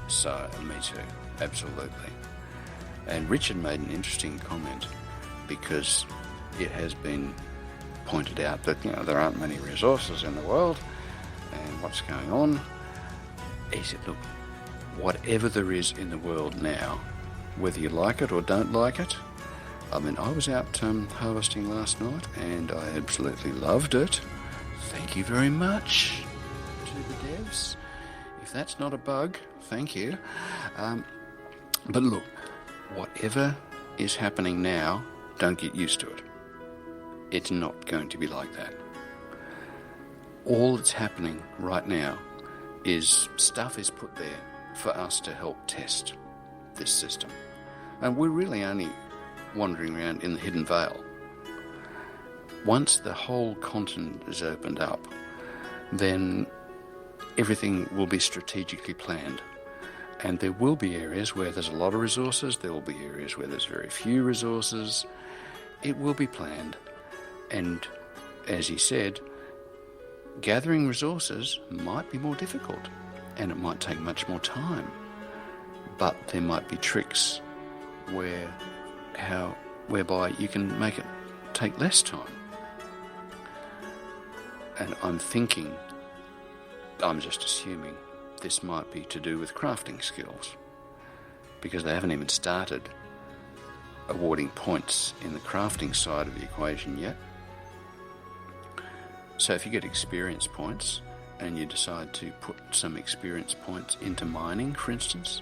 So, me too. Absolutely. And Richard made an interesting comment, because it has been pointed out that, there aren't many resources in the world and what's going on. He said, look, whatever there is in the world now, whether you like it or don't like it, I mean, I was out harvesting last night and I absolutely loved it. Thank you very much to the devs. If that's not a bug, thank you. But look, whatever is happening now, don't get used to it. It's not going to be like that. All that's happening right now is stuff is put there for us to help test this system. And we're really only wandering around in the hidden veil. Once the whole continent is opened up, then everything will be strategically planned. And there will be areas where there's a lot of resources, there will be areas where there's very few resources. It will be planned. And as he said, gathering resources might be more difficult and it might take much more time. But there might be tricks whereby you can make it take less time. And I'm just assuming this might be to do with crafting skills, because they haven't even started awarding points in the crafting side of the equation yet. So if you get experience points and you decide to put some experience points into mining, for instance,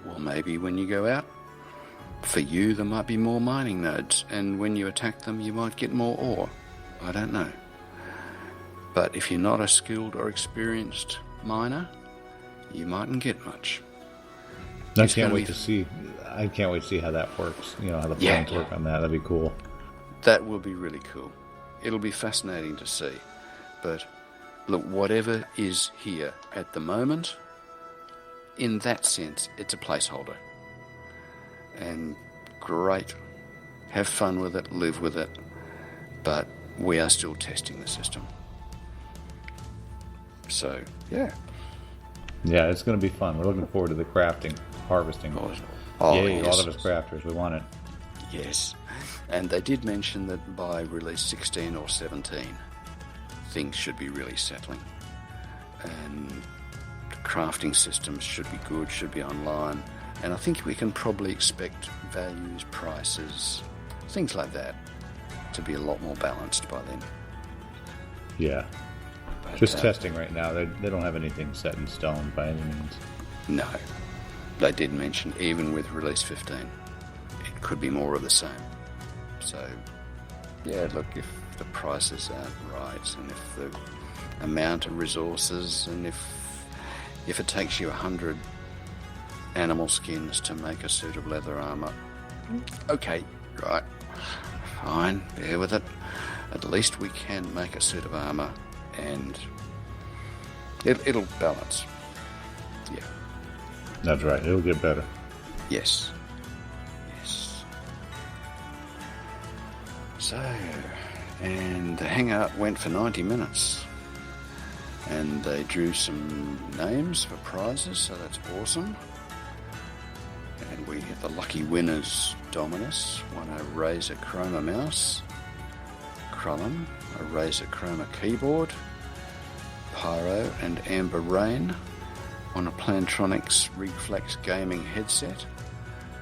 well, maybe when you go out, For you, there might be more mining nodes, and when you attack them, you might get more ore. I don't know. But if you're not a skilled or experienced miner, you mightn't get much. I can't wait to see how that works. You know, how the plans work on that. That'd be cool. That will be really cool. It'll be fascinating to see. But look, whatever is here at the moment, in that sense, it's a placeholder. And great. Have fun with it, live with it. But we are still testing the system. So, yeah. Yeah, it's going to be fun. We're looking forward to the crafting, harvesting. Yay, yes. all of us crafters, we want it. Yes. And they did mention that by release 16 or 17, things should be really settling. And the crafting systems should be good, should be online. And I think we can probably expect values, prices, things like that to be a lot more balanced by then. Yeah. But, just testing right now. They don't have anything set in stone by any means. No. They did mention even with release 15, it could be more of the same. So, yeah, look, if the prices aren't right and if the amount of resources and if it takes you 100 animal skins to make a suit of leather armor, okay, right, fine, bear with it. At least we can make a suit of armor and it'll balance. Yeah. That's right. It'll get better. Yes. Yes. So, and the Hangout went for 90 minutes. And they drew some names for prizes, so that's awesome. And we had the lucky winners: Dominus won a Razer Chroma mouse, Krullen a Razer Chroma keyboard, Pyro and Amber Rain won a Plantronics Reflex gaming headset.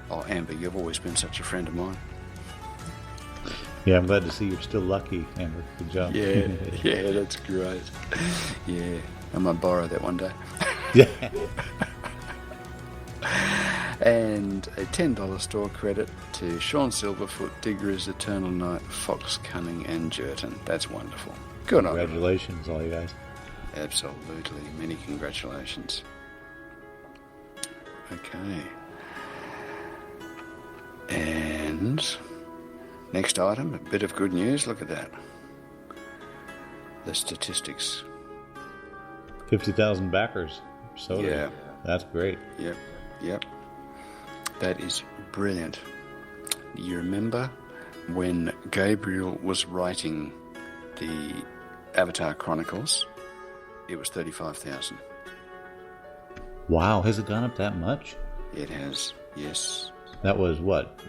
Oh, Amber, you've always been such a friend of mine. Yeah, I'm glad to see you're still lucky, Amber. Good job. Yeah, that's great. Yeah, I might borrow that one day. Yeah. And a $10 store credit to Sean Silverfoot, Diggers, Eternal Knight, Fox Cunning, and Jerton. That's wonderful. Good on you. Congratulations, all you guys. Absolutely. Many congratulations. Okay. And next item, a bit of good news. Look at that. The statistics. 50,000 backers. SotA. Yeah. That's great. Yep. That is brilliant. You remember when Gabriel was writing the Avatar Chronicles, it was 35,000. Wow, has it gone up that much? It has, yes. That was what?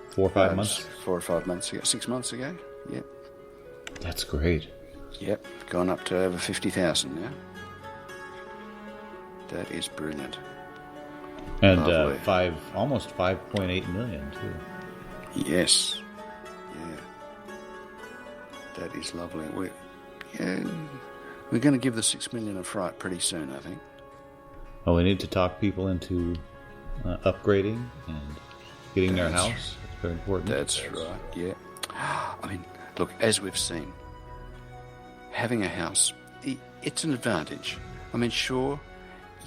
4 or 5 months? 4 or 5 months ago. 6 months ago? Yep. That's great. Yep, gone up to over 50,000 now. That is brilliant. And almost 5.8 million too. Yes. Yeah. That is lovely. We're going to give the 6 million a fright pretty soon, I think. Well, we need to talk people into upgrading and getting their house. It's very important. That's right, yeah. I mean, look, as we've seen, having a house, it's an advantage. I mean, sure,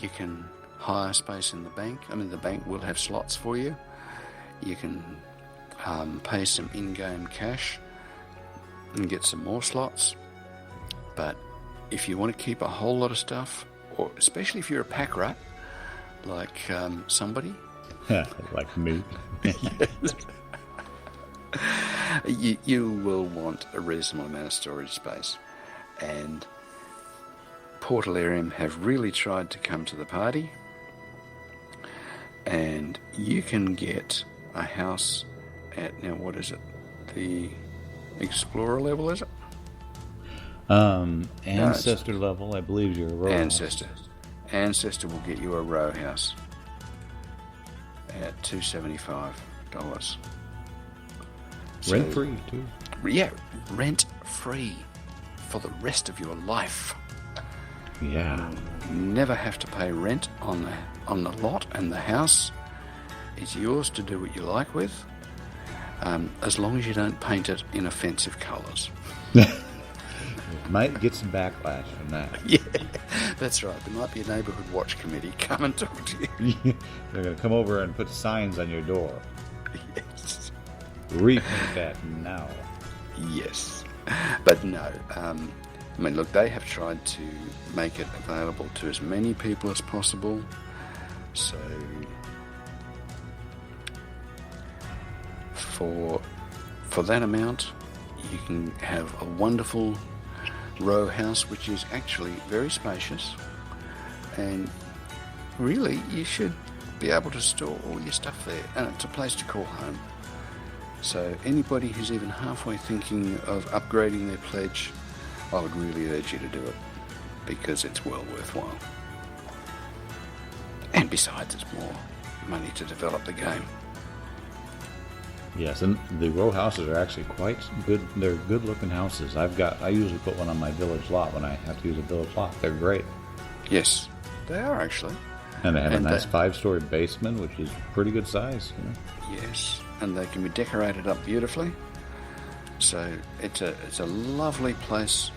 you can hire space in the bank. I mean, the bank will have slots for you. You can pay some in-game cash and get some more slots. But if you want to keep a whole lot of stuff, or especially if you're a pack rat, like somebody, like me, you will want a reasonable amount of storage space. And Portalarium have really tried to come to the party, and you can get a house at, now what is it, the Explorer level, is it? Ancestor level, I believe you're a row. Ancestor will get you a row house at $275. Rent free too. Yeah, rent free for the rest of your life. Yeah. Never have to pay rent on the lot and the house. is yours to do what you like with, as long as you don't paint it in offensive colours. Might get some backlash from that. Yeah, that's right. There might be a neighbourhood watch committee come and talk to you. They're going to come over and put signs on your door. Yes. Repaint that now. Yes. But no, I mean, look, they have tried to make it available to as many people as possible. So, for that amount, you can have a wonderful row house, which is actually very spacious, and really you should be able to store all your stuff there, and it's a place to call home. So anybody who's even halfway thinking of upgrading their pledge, I would really urge you to do it, because it's well worthwhile. And besides, it's more money to develop the game. Yes, and the row houses are actually quite good. They're good-looking houses. I usually put one on my village lot when I have to use a village lot. They're great. Yes, they are actually. And they have a nice 5-story basement, which is pretty good size. You know? Yes, and they can be decorated up beautifully. So it's a lovely place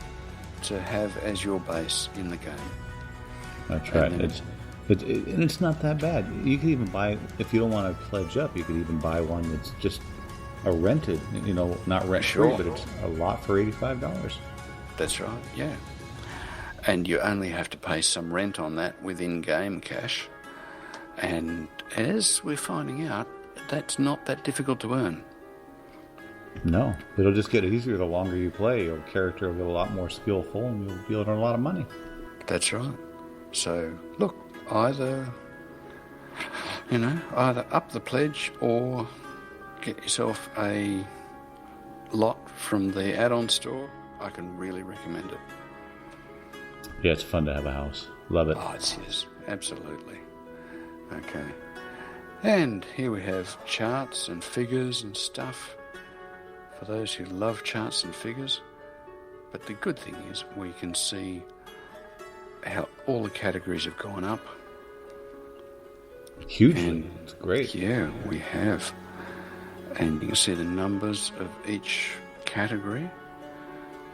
to have as your base in the game. That's right. And it's not that bad. You could even buy, if you don't want to pledge up, you could even buy one that's just a rented, not rent-free, but it's a lot for $85. That's right, yeah. And you only have to pay some rent on that with in-game cash. And as we're finding out, that's not that difficult to earn. No, it'll just get easier the longer you play. Your character will get a lot more skillful, and you'll be able to earn a lot of money. That's right. So, look, either up the pledge or get yourself a lot from the add-on store. I can really recommend it. Yeah, it's fun to have a house. Love it. Oh, yes, absolutely. Okay. And here we have charts and figures and stuff for those who love charts and figures. But the good thing is we can see how all the categories have gone up. Hugely. It's great. Yeah, we have. And you can see the numbers of each category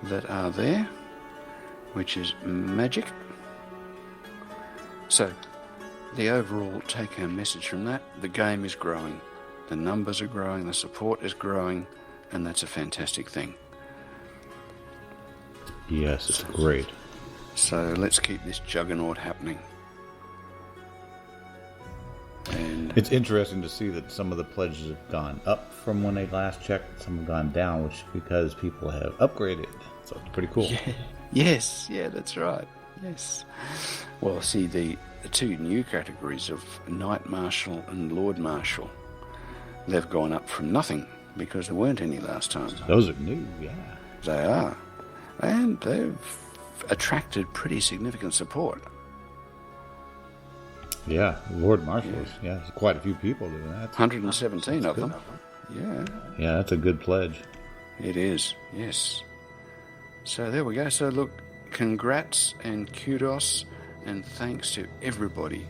that are there, which is magic. So, the overall take-home message from that, the game is growing. The numbers are growing, the support is growing, and that's a fantastic thing. Yes, it's great. So let's keep this juggernaut happening. And it's interesting to see that some of the pledges have gone up from when they last checked. Some have gone down, which because people have upgraded. So it's pretty cool. Yeah. Yes, yeah, that's right. Yes. Well, see, the two new categories of Knight Marshal and Lord Marshal, they've gone up from nothing because there weren't any last time. Those are new, yeah. They are. And they've attracted pretty significant support. Yeah, Lord Marshals. Yeah, there's quite a few people doing that. 117 of them. Yeah. Yeah, that's a good pledge. It is, yes. So there we go. So look, congrats and kudos and thanks to everybody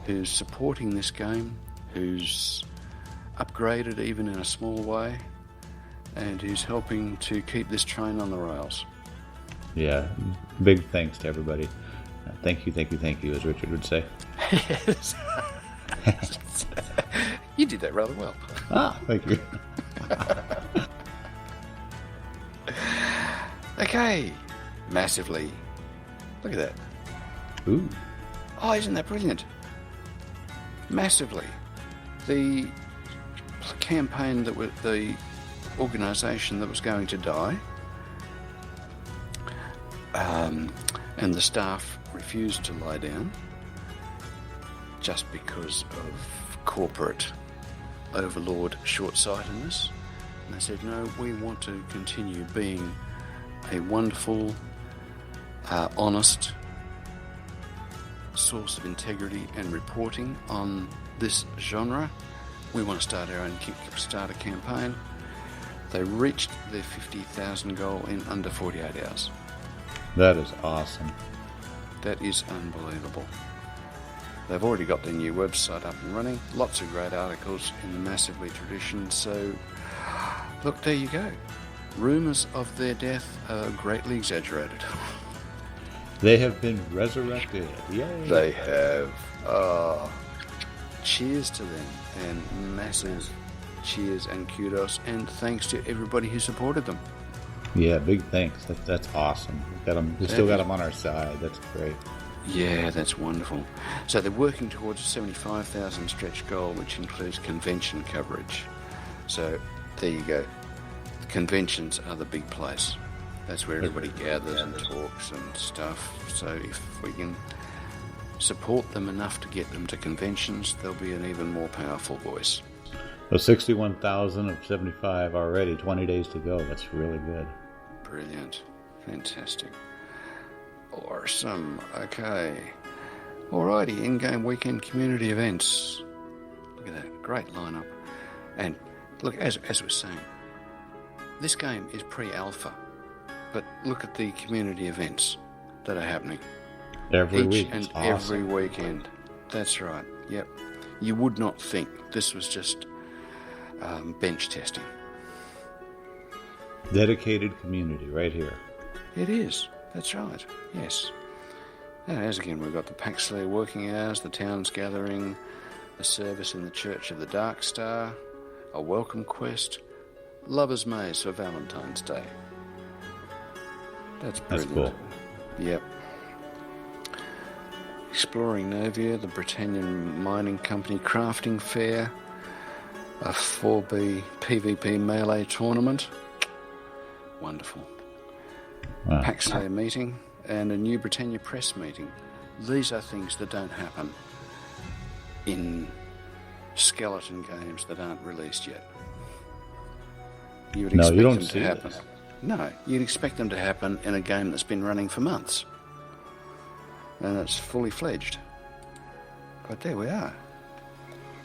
who's supporting this game, who's upgraded even in a small way, and who's helping to keep this train on the rails. Yeah, big thanks to everybody. Thank you, as Richard would say. Yes. You did that rather well. Ah, thank you. Okay. Massively. Look at that. Ooh. Oh, isn't that brilliant? Massively. The campaign that was the organisation that was going to die, and the staff refused to lie down just because of corporate overlord short-sightedness. And they said, no, we want to continue being a wonderful, honest source of integrity and reporting on this genre. We want to start our own Kickstarter campaign. They reached their 50,000 goal in under 48 hours. That is awesome. That is unbelievable. They've already got their new website up and running. Lots of great articles in the Massively tradition. So, look, there you go. Rumours of their death are greatly exaggerated. They have been resurrected. Yay! They have. Cheers to them, and massive cheers and kudos, and thanks to everybody who supported them. Yeah, big thanks. That's awesome. We still got them on our side. That's great. Yeah, that's wonderful. So they're working towards a 75,000 stretch goal, which includes convention coverage. So there you go. The conventions are the big place. That's where everybody gathers and talks and stuff. So if we can support them enough to get them to conventions, they'll be an even more powerful voice. So 61,000 of 75 already, 20 days to go. That's really good. Brilliant. Fantastic. Awesome. Okay. Alrighty, in-game weekend community events. Look at that. Great lineup. And look, as we're saying, this game is pre-alpha. But look at the community events that are happening. Every Each week. and Awesome. every weekend. That's right. Yep. You would not think this was just bench testing. Dedicated community right here. It is. That's right. Yes. And as again, we've got the Pack Slayer working hours, the town's gathering, a service in the Church of the Dark Star, a welcome quest, Lover's Maze for Valentine's Day. That's brilliant. That's cool. Yep. Exploring Novia, the Britannian Mining Company Crafting Fair, a 4B PvP Melee tournament. Wonderful. Wow. Pack Slayer meeting and a new Britannia Press meeting. These are things that don't happen in skeleton games that aren't released yet. You would expect you don't them see to happen. this. No, you'd expect them to happen in a game that's been running for months. And it's fully fledged. But there we are.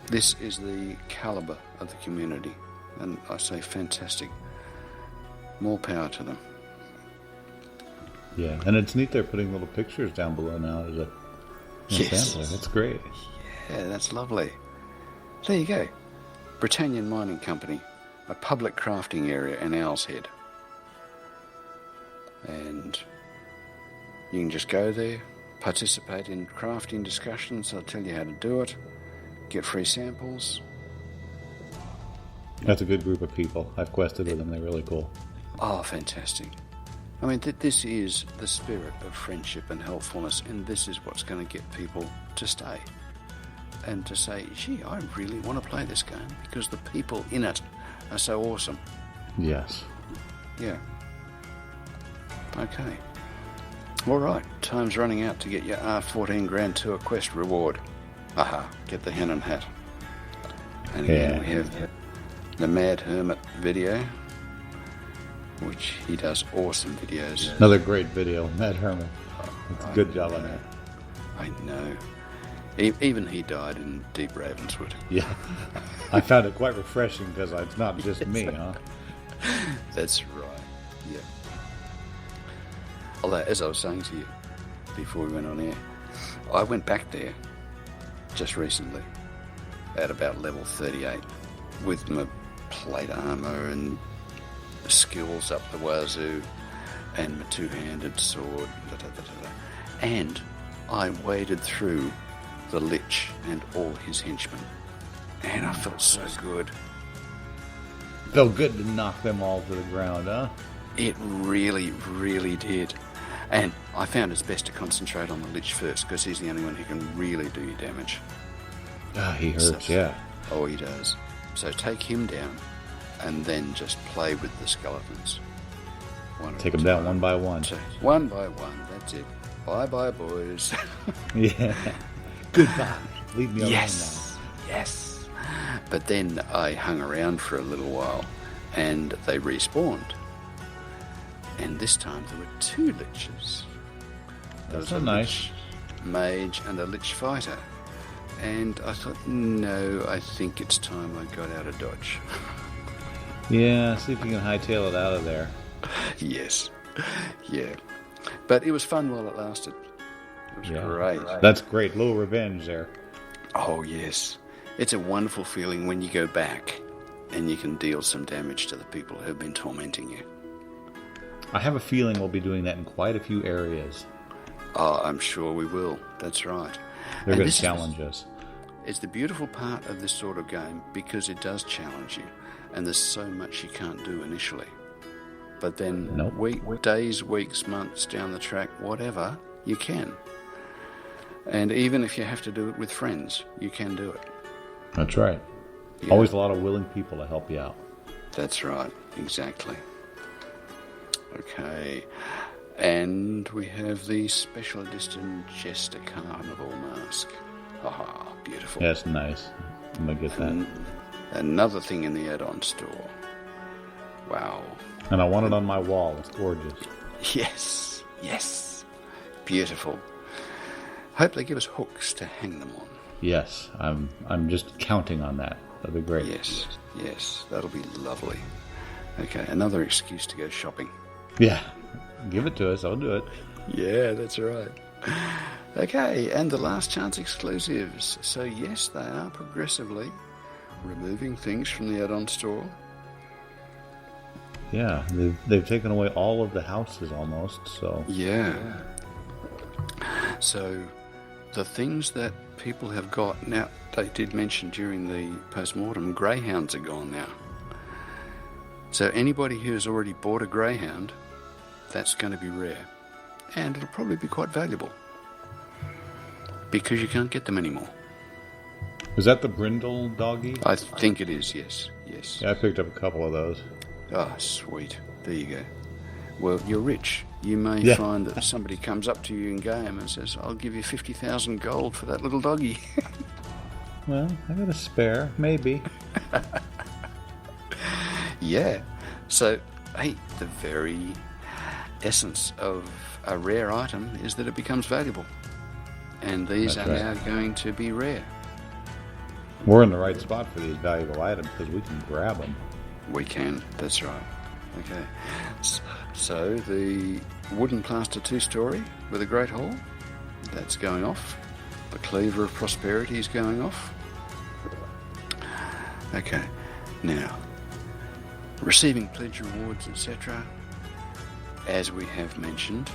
This is the calibre of the community. And I say fantastic. More power to them. Yeah, and it's neat they're putting little pictures down below now as a sampler. That's great. Yeah, that's lovely. There you go. Britannian Mining Company, a public crafting area in Owl's Head. And you can just go there, participate in crafting discussions. They'll tell you how to do it, get free samples. That's a good group of people. I've quested with them. They're really cool. Oh, fantastic. I mean, this is the spirit of friendship and helpfulness, and this is what's going to get people to stay. And to say, gee, I really want to play this game because the people in it are so awesome. Yes. Yeah. Okay. All right. Time's running out to get your R14 Grand Tour Quest reward. Aha. Get the hen and hat. And again, we have the Mad Hermit video, which he does awesome videos. Another great video. Mad Hermit. Good job on that. I know. Even he died in Deep Ravenswood. Yeah. I found it quite refreshing because it's not just me, huh? That's right. Yeah. Although, as I was saying to you before we went on air, I went back there just recently at about level 38 with my plate armor and skills up the wazoo and my two-handed sword. And I waded through the Lich and all his henchmen. And I felt so good. Felt good to knock them all to the ground, huh? It really, really did. And I found it's best to concentrate on the Lich first, because he's the only one who can really do you damage. Ah, he hurts, yeah. Oh, he does. So take him down, and then just play with the skeletons. Take them down one by one. So, one by one, that's it. Bye-bye, boys. Yeah. Goodbye. Leave me alone Yes. Yes. But then I hung around for a little while, and they respawned. And this time there were two Liches. There was so a nice. Lich mage and a Lich fighter. And I thought, no, I think it's time I got out of dodge. now. Yeah, see if you can hightail it out of there. Yes. Yeah. But it was fun while it lasted. It was great. That's great. Little revenge there. Oh, yes. It's a wonderful feeling when you go back and you can deal some damage to the people who have been tormenting you. I have a feeling we'll be doing that in quite a few areas. Oh, I'm sure we will. That's right. They're going to challenge us. It's the beautiful part of this sort of game because it does challenge you, and there's so much you can't do initially. But then days, weeks, months down the track, whatever, you can. And even if you have to do it with friends, you can do it. That's right. Yeah. Always a lot of willing people to help you out. That's right. Exactly. Okay. And we have the special edition Jester Carnival mask. Ah, beautiful. That's nice. I'm going to get that. Another thing in the add-on store. Wow. And I want it on my wall. It's gorgeous. Yes. Yes. Beautiful. Hope they give us hooks to hang them on. Yes. I'm just counting on that. That'll be great. Yes. Yes. That'll be lovely. Okay. Another excuse to go shopping. Yeah. Give it to us. I'll do it. Yeah, that's right. Okay, and the last chance exclusives. So yes, they are progressively removing things from the add-on store. Yeah, they've taken away all of the houses almost, so... Yeah. So the things that people have got... Now, they did mention during the Postmortem, greyhounds are gone now. So anybody who's already bought a greyhound, that's going to be rare. And it'll probably be quite valuable. Because you can't get them anymore. Is that the brindle doggy? I think it is, yes. Yes. Yeah, I picked up a couple of those. Oh, sweet. There you go. Well, you're rich. You may find that somebody comes up to you in game and says, I'll give you 50,000 gold for that little doggy. Well, I got a spare. Maybe. Yeah. So, hey, the very essence of a rare item is that it becomes valuable. And these are now going to be rare. We're in the right spot for these valuable items because we can grab them. We can, that's right. Okay. So the wooden plaster 2-story with a great hall, that's going off. The cleaver of prosperity is going off. Okay. Now, receiving pledge rewards, etc. As we have mentioned,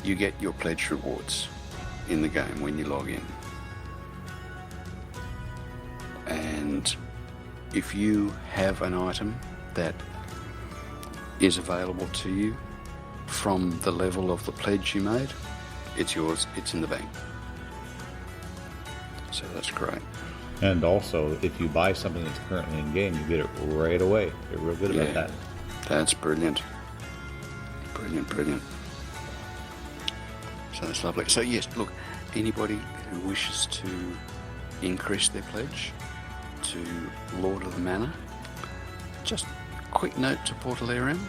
you get your pledge rewards in the game when you log in. And if you have an item that is available to you from the level of the pledge you made, it's yours, it's in the bank. So that's great. And also, if you buy something that's currently in game, you get it right away. They're real good about that. That's brilliant. Brilliant. So that's lovely. So yes, look, anybody who wishes to increase their pledge to Lord of the Manor, just quick note to Portal RM,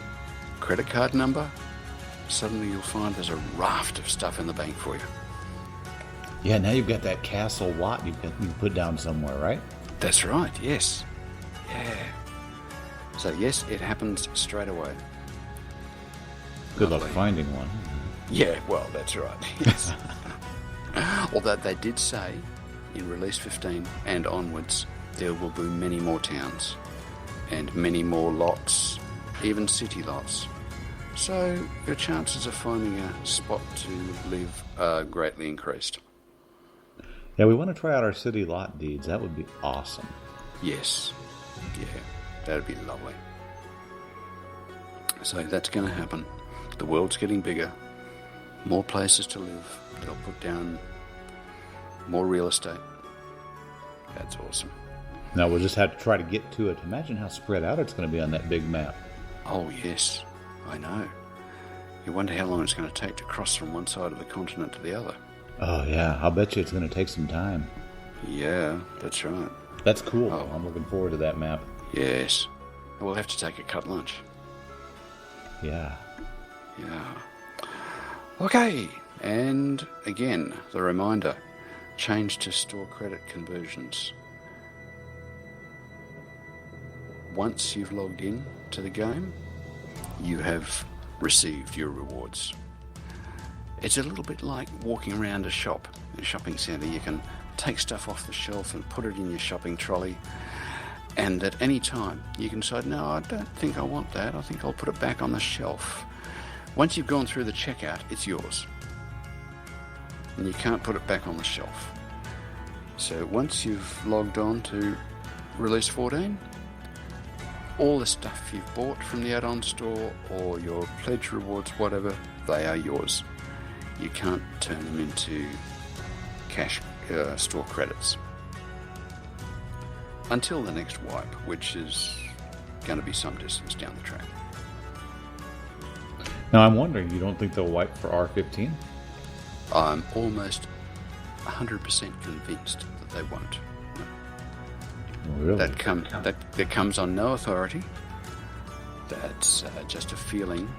credit card number, suddenly you'll find there's a raft of stuff in the bank for you. Yeah, now you've got that castle lot you can put down somewhere, right? That's right, yes. Yeah. So yes, it happens straight away. Good luck finding one. Yeah, well, that's right. Yes. Although they did say in Release 15 and onwards, there will be many more towns and many more lots, even city lots. So your chances of finding a spot to live are greatly increased. Yeah, we want to try out our city lot deeds. That would be awesome. Yes. Yeah, that'd be lovely. So that's going to happen. The world's getting bigger. More places to live. They'll put down more real estate. That's awesome. Now we'll just have to try to get to it. Imagine how spread out it's going to be on that big map. Oh, yes. I know. You wonder how long it's going to take to cross from one side of the continent to the other. Oh, yeah. I'll bet you it's going to take some time. Yeah, that's right. That's cool. Oh. I'm looking forward to that map. Yes. We'll have to take a cut lunch. Yeah. Yeah. Okay. And again, the reminder, change to store credit conversions. Once you've logged in to the game, you have received your rewards. It's a little bit like walking around a shopping centre. You can take stuff off the shelf and put it in your shopping trolley, and at any time you can decide, no, I don't think I want that, I think I'll put it back on the shelf. Once you've gone through the checkout, it's yours, and you can't put it back on the shelf. So once you've logged on to Release 14, all the stuff you've bought from the add-on store or your pledge rewards, whatever, they are yours. You can't turn them into cash store credits until the next wipe, which is going to be some distance down the track. Now I'm wondering, you don't think they'll wipe for R15? I'm almost 100% convinced that they won't. Really? That comes on no authority. That's just a feeling.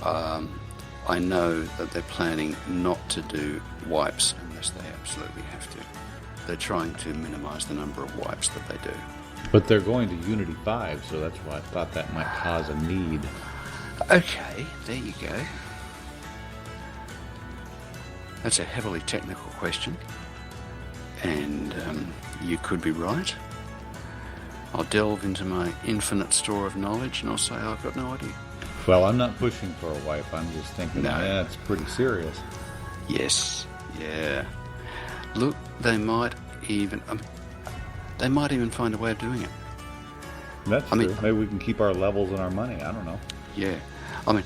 I know that they're planning not to do wipes unless they absolutely have to. They're trying to minimise the number of wipes that they do. But they're going to Unity 5, so that's why I thought that might cause a need. Okay, there you go. That's a heavily technical question, and you could be right. I'll delve into my infinite store of knowledge and I'll say I've got no idea. Well, I'm not pushing for a wipe. I'm just thinking, yeah, it's pretty serious. Yes, yeah. Look, they might even find a way of doing it. That's true. Maybe we can keep our levels and our money. I don't know. Yeah. I mean,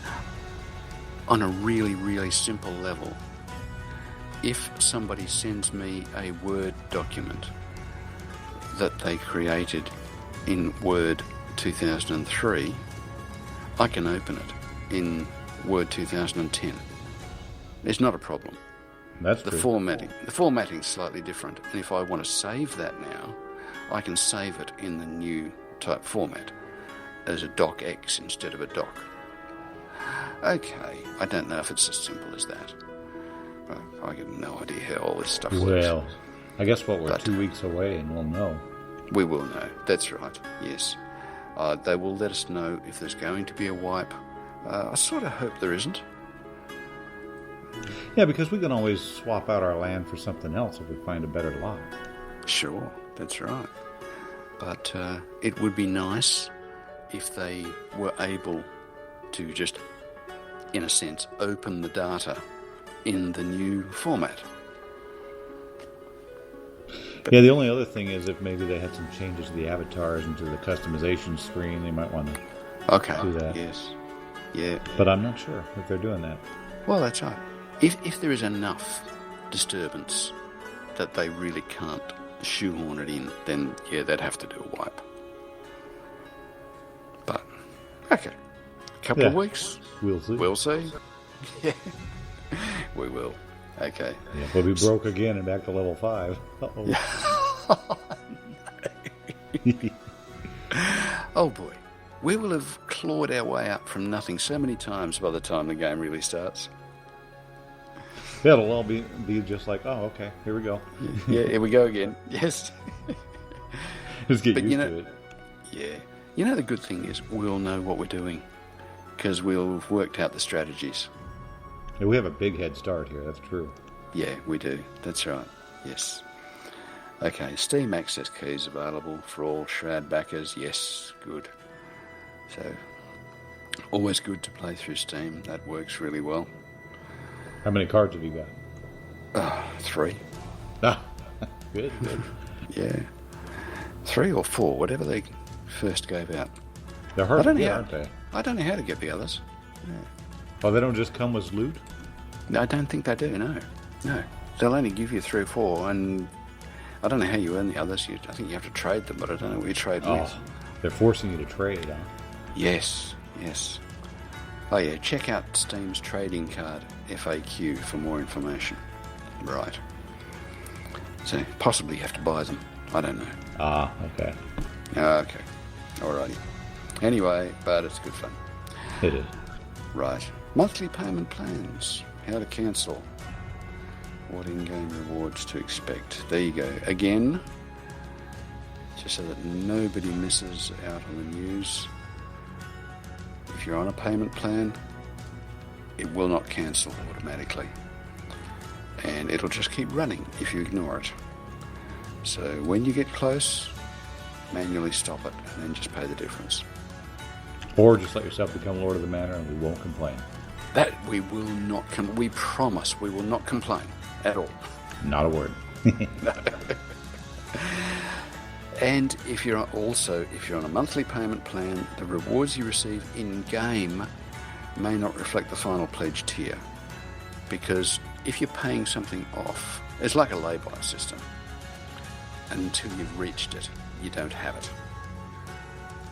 on a really, really simple level, if somebody sends me a Word document that they created in Word 2003, I can open it in Word 2010. It's not a problem. That's the true. formatting's slightly different, and if I want to save that now, I can save it in the new type format as a docx instead of a doc. Okay, I don't know if it's as simple as that. I have no idea how all this stuff works. Well, I guess we're 2 weeks away and we'll know. We will know. That's right, yes. They will let us know if there's going to be a wipe. I sort of hope there isn't. Yeah, because we can always swap out our land for something else if we find a better lot. Sure, that's right. But it would be nice if they were able to just, in a sense, open the data in the new format. Yeah, the only other thing is if maybe they had some changes to the avatars and to the customization screen, they might want to do that. Yes. Yeah. But I'm not sure if they're doing that. Well, that's right. If there is enough disturbance that they really can't shoehorn it in, then yeah, they'd have to do a wipe. But, okay. A couple of weeks. We'll see. We'll see. Yeah. We will. Okay. Yeah, we'll be broke again and back to level 5. Uh-oh. Oh boy. We will have clawed our way up from nothing so many times by the time the game really starts. Yeah, it'll all be just like, oh, okay, here we go. Yeah, here we go again. Yes. Just get used to it. Yeah. You know, the good thing is we'll know what we're doing because we'll have worked out the strategies. Yeah, we have a big head start here, that's true. Yeah, we do. That's right. Yes. Okay, Steam access keys available for all Shroud backers. Yes, good. So, always good to play through Steam. That works really well. How many cards have you got? 3. Ah, good. Yeah. 3 or 4, whatever they first gave out. They're hard to get, aren't they? I don't know how to get the others. Yeah. Oh, they don't just come with loot? No, I don't think they do, no. They'll only give you 3 or 4, and I don't know how you earn the others. I think you have to trade them, but I don't know what you trade with. They're forcing you to trade, huh? Yes. Oh yeah, check out Steam's trading card FAQ for more information. Right. So, possibly you have to buy them. I don't know. Ah, okay. Okay. Alrighty. Anyway, but it's good fun. It is. Right. Monthly payment plans. How to cancel. What in-game rewards to expect. There you go. Again, just so that nobody misses out on the news. If you're on a payment plan, it will not cancel automatically. And it'll just keep running if you ignore it. So when you get close, manually stop it and then just pay the difference. Or just let yourself become Lord of the Manor and we won't complain. That we will not we promise we will not complain at all. Not a word. And if you're on a monthly payment plan, the rewards you receive in-game may not reflect the final pledge tier. Because if you're paying something off, it's like a lay-by system. And until you've reached it, you don't have it.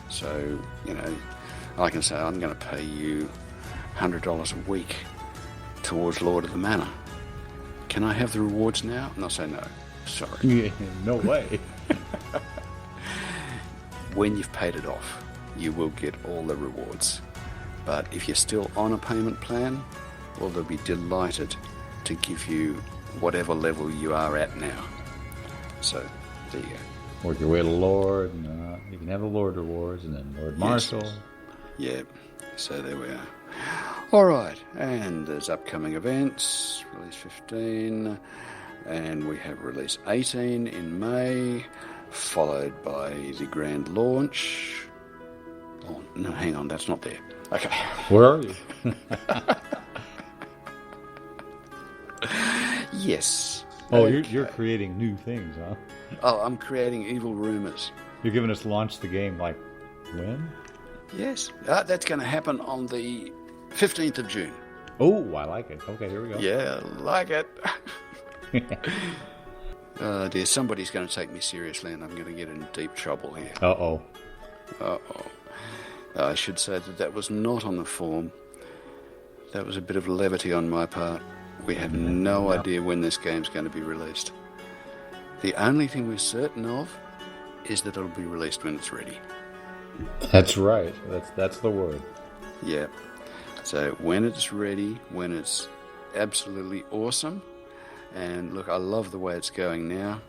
So, I can say, I'm going to pay you $100 a week towards Lord of the Manor. Can I have the rewards now? And I'll say no. Sorry. Yeah, no way. When you've paid it off, you will get all the rewards. But if you're still on a payment plan, well, they'll be delighted to give you whatever level you are at now. So, there you go. Work your way to Lord, and you can have the Lord rewards, and then Lord Marshal. Yeah, so there we are. All right, and there's upcoming events, release 15, and we have release 18 in May, followed by the grand launch. Oh, no, hang on, that's not there. Okay. Where are you? Yes. Oh, okay. you're creating new things, huh? Oh, I'm creating evil rumors. You're giving us launch the game, like, when? Yes. That's going to happen on the 15th of June. Oh, I like it. Okay, here we go. Yeah, like it. Dear, somebody's going to take me seriously and I'm going to get in deep trouble here. Uh-oh. Uh-oh. I should say that was not on the form. That was a bit of levity on my part. We have no idea when this game's going to be released. The only thing we're certain of is that it'll be released when it's ready. That's right. That's the word. Yeah. So when it's ready, when it's absolutely awesome, and look, I love the way it's going now,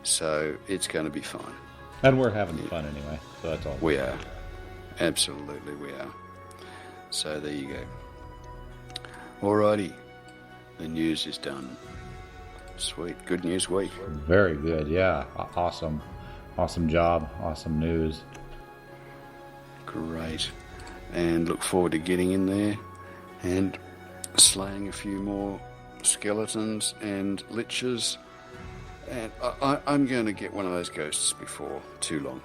so it's going to be fine. And we're having fun anyway, so that's all. We are. Absolutely we are. So there you go. Alrighty. The news is done. Sweet. Good news week. Very good, yeah. Awesome. Awesome job. Awesome news. Great. And look forward to getting in there and slaying a few more skeletons and liches. And I'm going to get one of those ghosts before too long.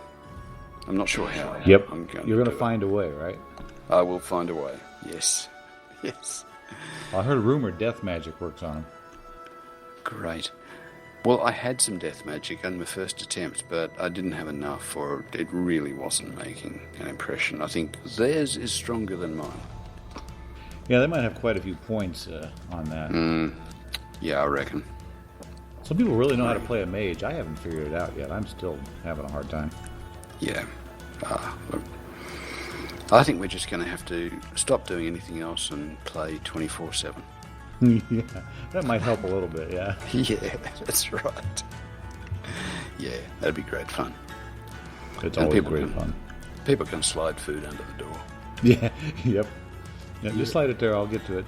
I'm not sure how. Yep. You're going to find a way, right? I will find a way. Yes. Yes. I heard a rumor death magic works on them. Great. Well, I had some death magic on my first attempt, but I didn't have enough, or it really wasn't making an impression. I think theirs is stronger than mine. Yeah, they might have quite a few points on that. Yeah, I reckon. Some people really know how to play a mage. I haven't figured it out yet. I'm still having a hard time. Yeah. Look, I think we're just going to have to stop doing anything else and play 24/7. Yeah, that might help a little bit, yeah. Yeah, that's right. Yeah, that'd be great fun. It's always great fun. People can slide food under the door. Yeah, yep. Yeah, just slide it there, I'll get to it.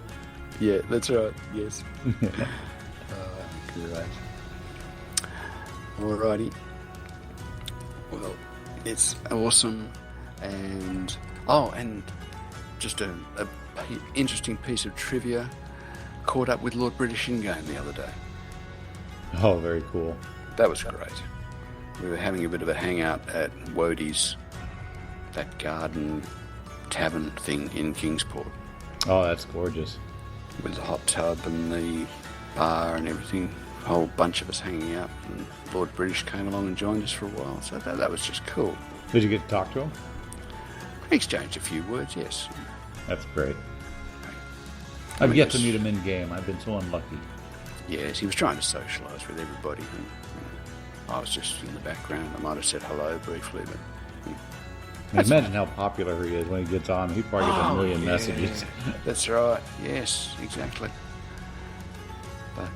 Yeah, that's right, yes. Great. Alrighty. Well, it's awesome. And just a interesting piece of trivia. Caught up with Lord British in-game the other day. Oh, very cool. That was great. We were having a bit of a hangout at Wodie's, that garden tavern thing in Kingsport. Oh, that's gorgeous. With the hot tub and the bar and everything. A whole bunch of us hanging out. And Lord British came along and joined us for a while. So that was just cool. Did you get to talk to him? We exchanged a few words, yes. That's great. I've yet to meet him in-game. I've been so unlucky. Yes, he was trying to socialise with everybody. And, I was just in the background. I might have said hello briefly, but... Imagine how popular he is when he gets on. He probably gets a million messages. That's right. Yes, exactly. But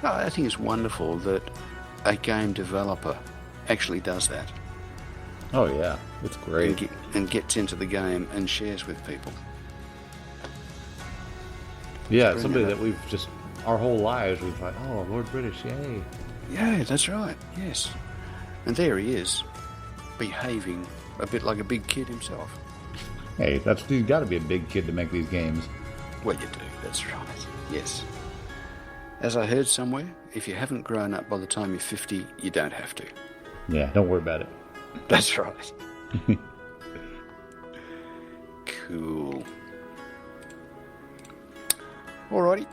I think it's wonderful that a game developer actually does that. Oh, yeah. It's great. And gets into the game and shares with people. Yeah, Bring somebody it that up. we've just, our whole lives, we've thought, oh, Lord British, yay. Yeah, that's right. Yes. And there he is, behaving a bit like a big kid himself. Hey, he's got to be a big kid to make these games. Well, you do. That's right. Yes. As I heard somewhere, if you haven't grown up by the time you're 50, you don't have to. Yeah, don't worry about it. That's right. Cool. Alrighty.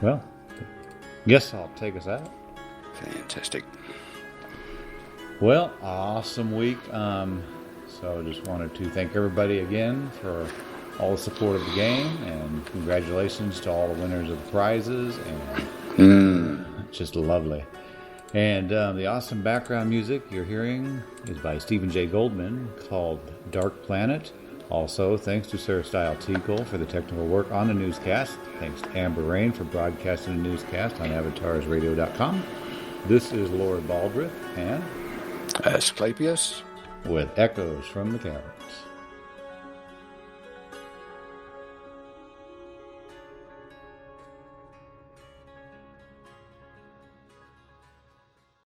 Well, guess I'll take us out. Fantastic. Well, awesome week. So just wanted to thank everybody again for all the support of the game, and congratulations to all the winners of the prizes, and just lovely. And the awesome background music you're hearing is by Stephen J. Goldman, called Dark Planet. Also, thanks to Sarah Style Teagle for the technical work on the newscast. Thanks to Amber Rain for broadcasting the newscast on avatarsradio.com. This is Lord Baldrith, and Asclepius. with Echoes from the Caverns.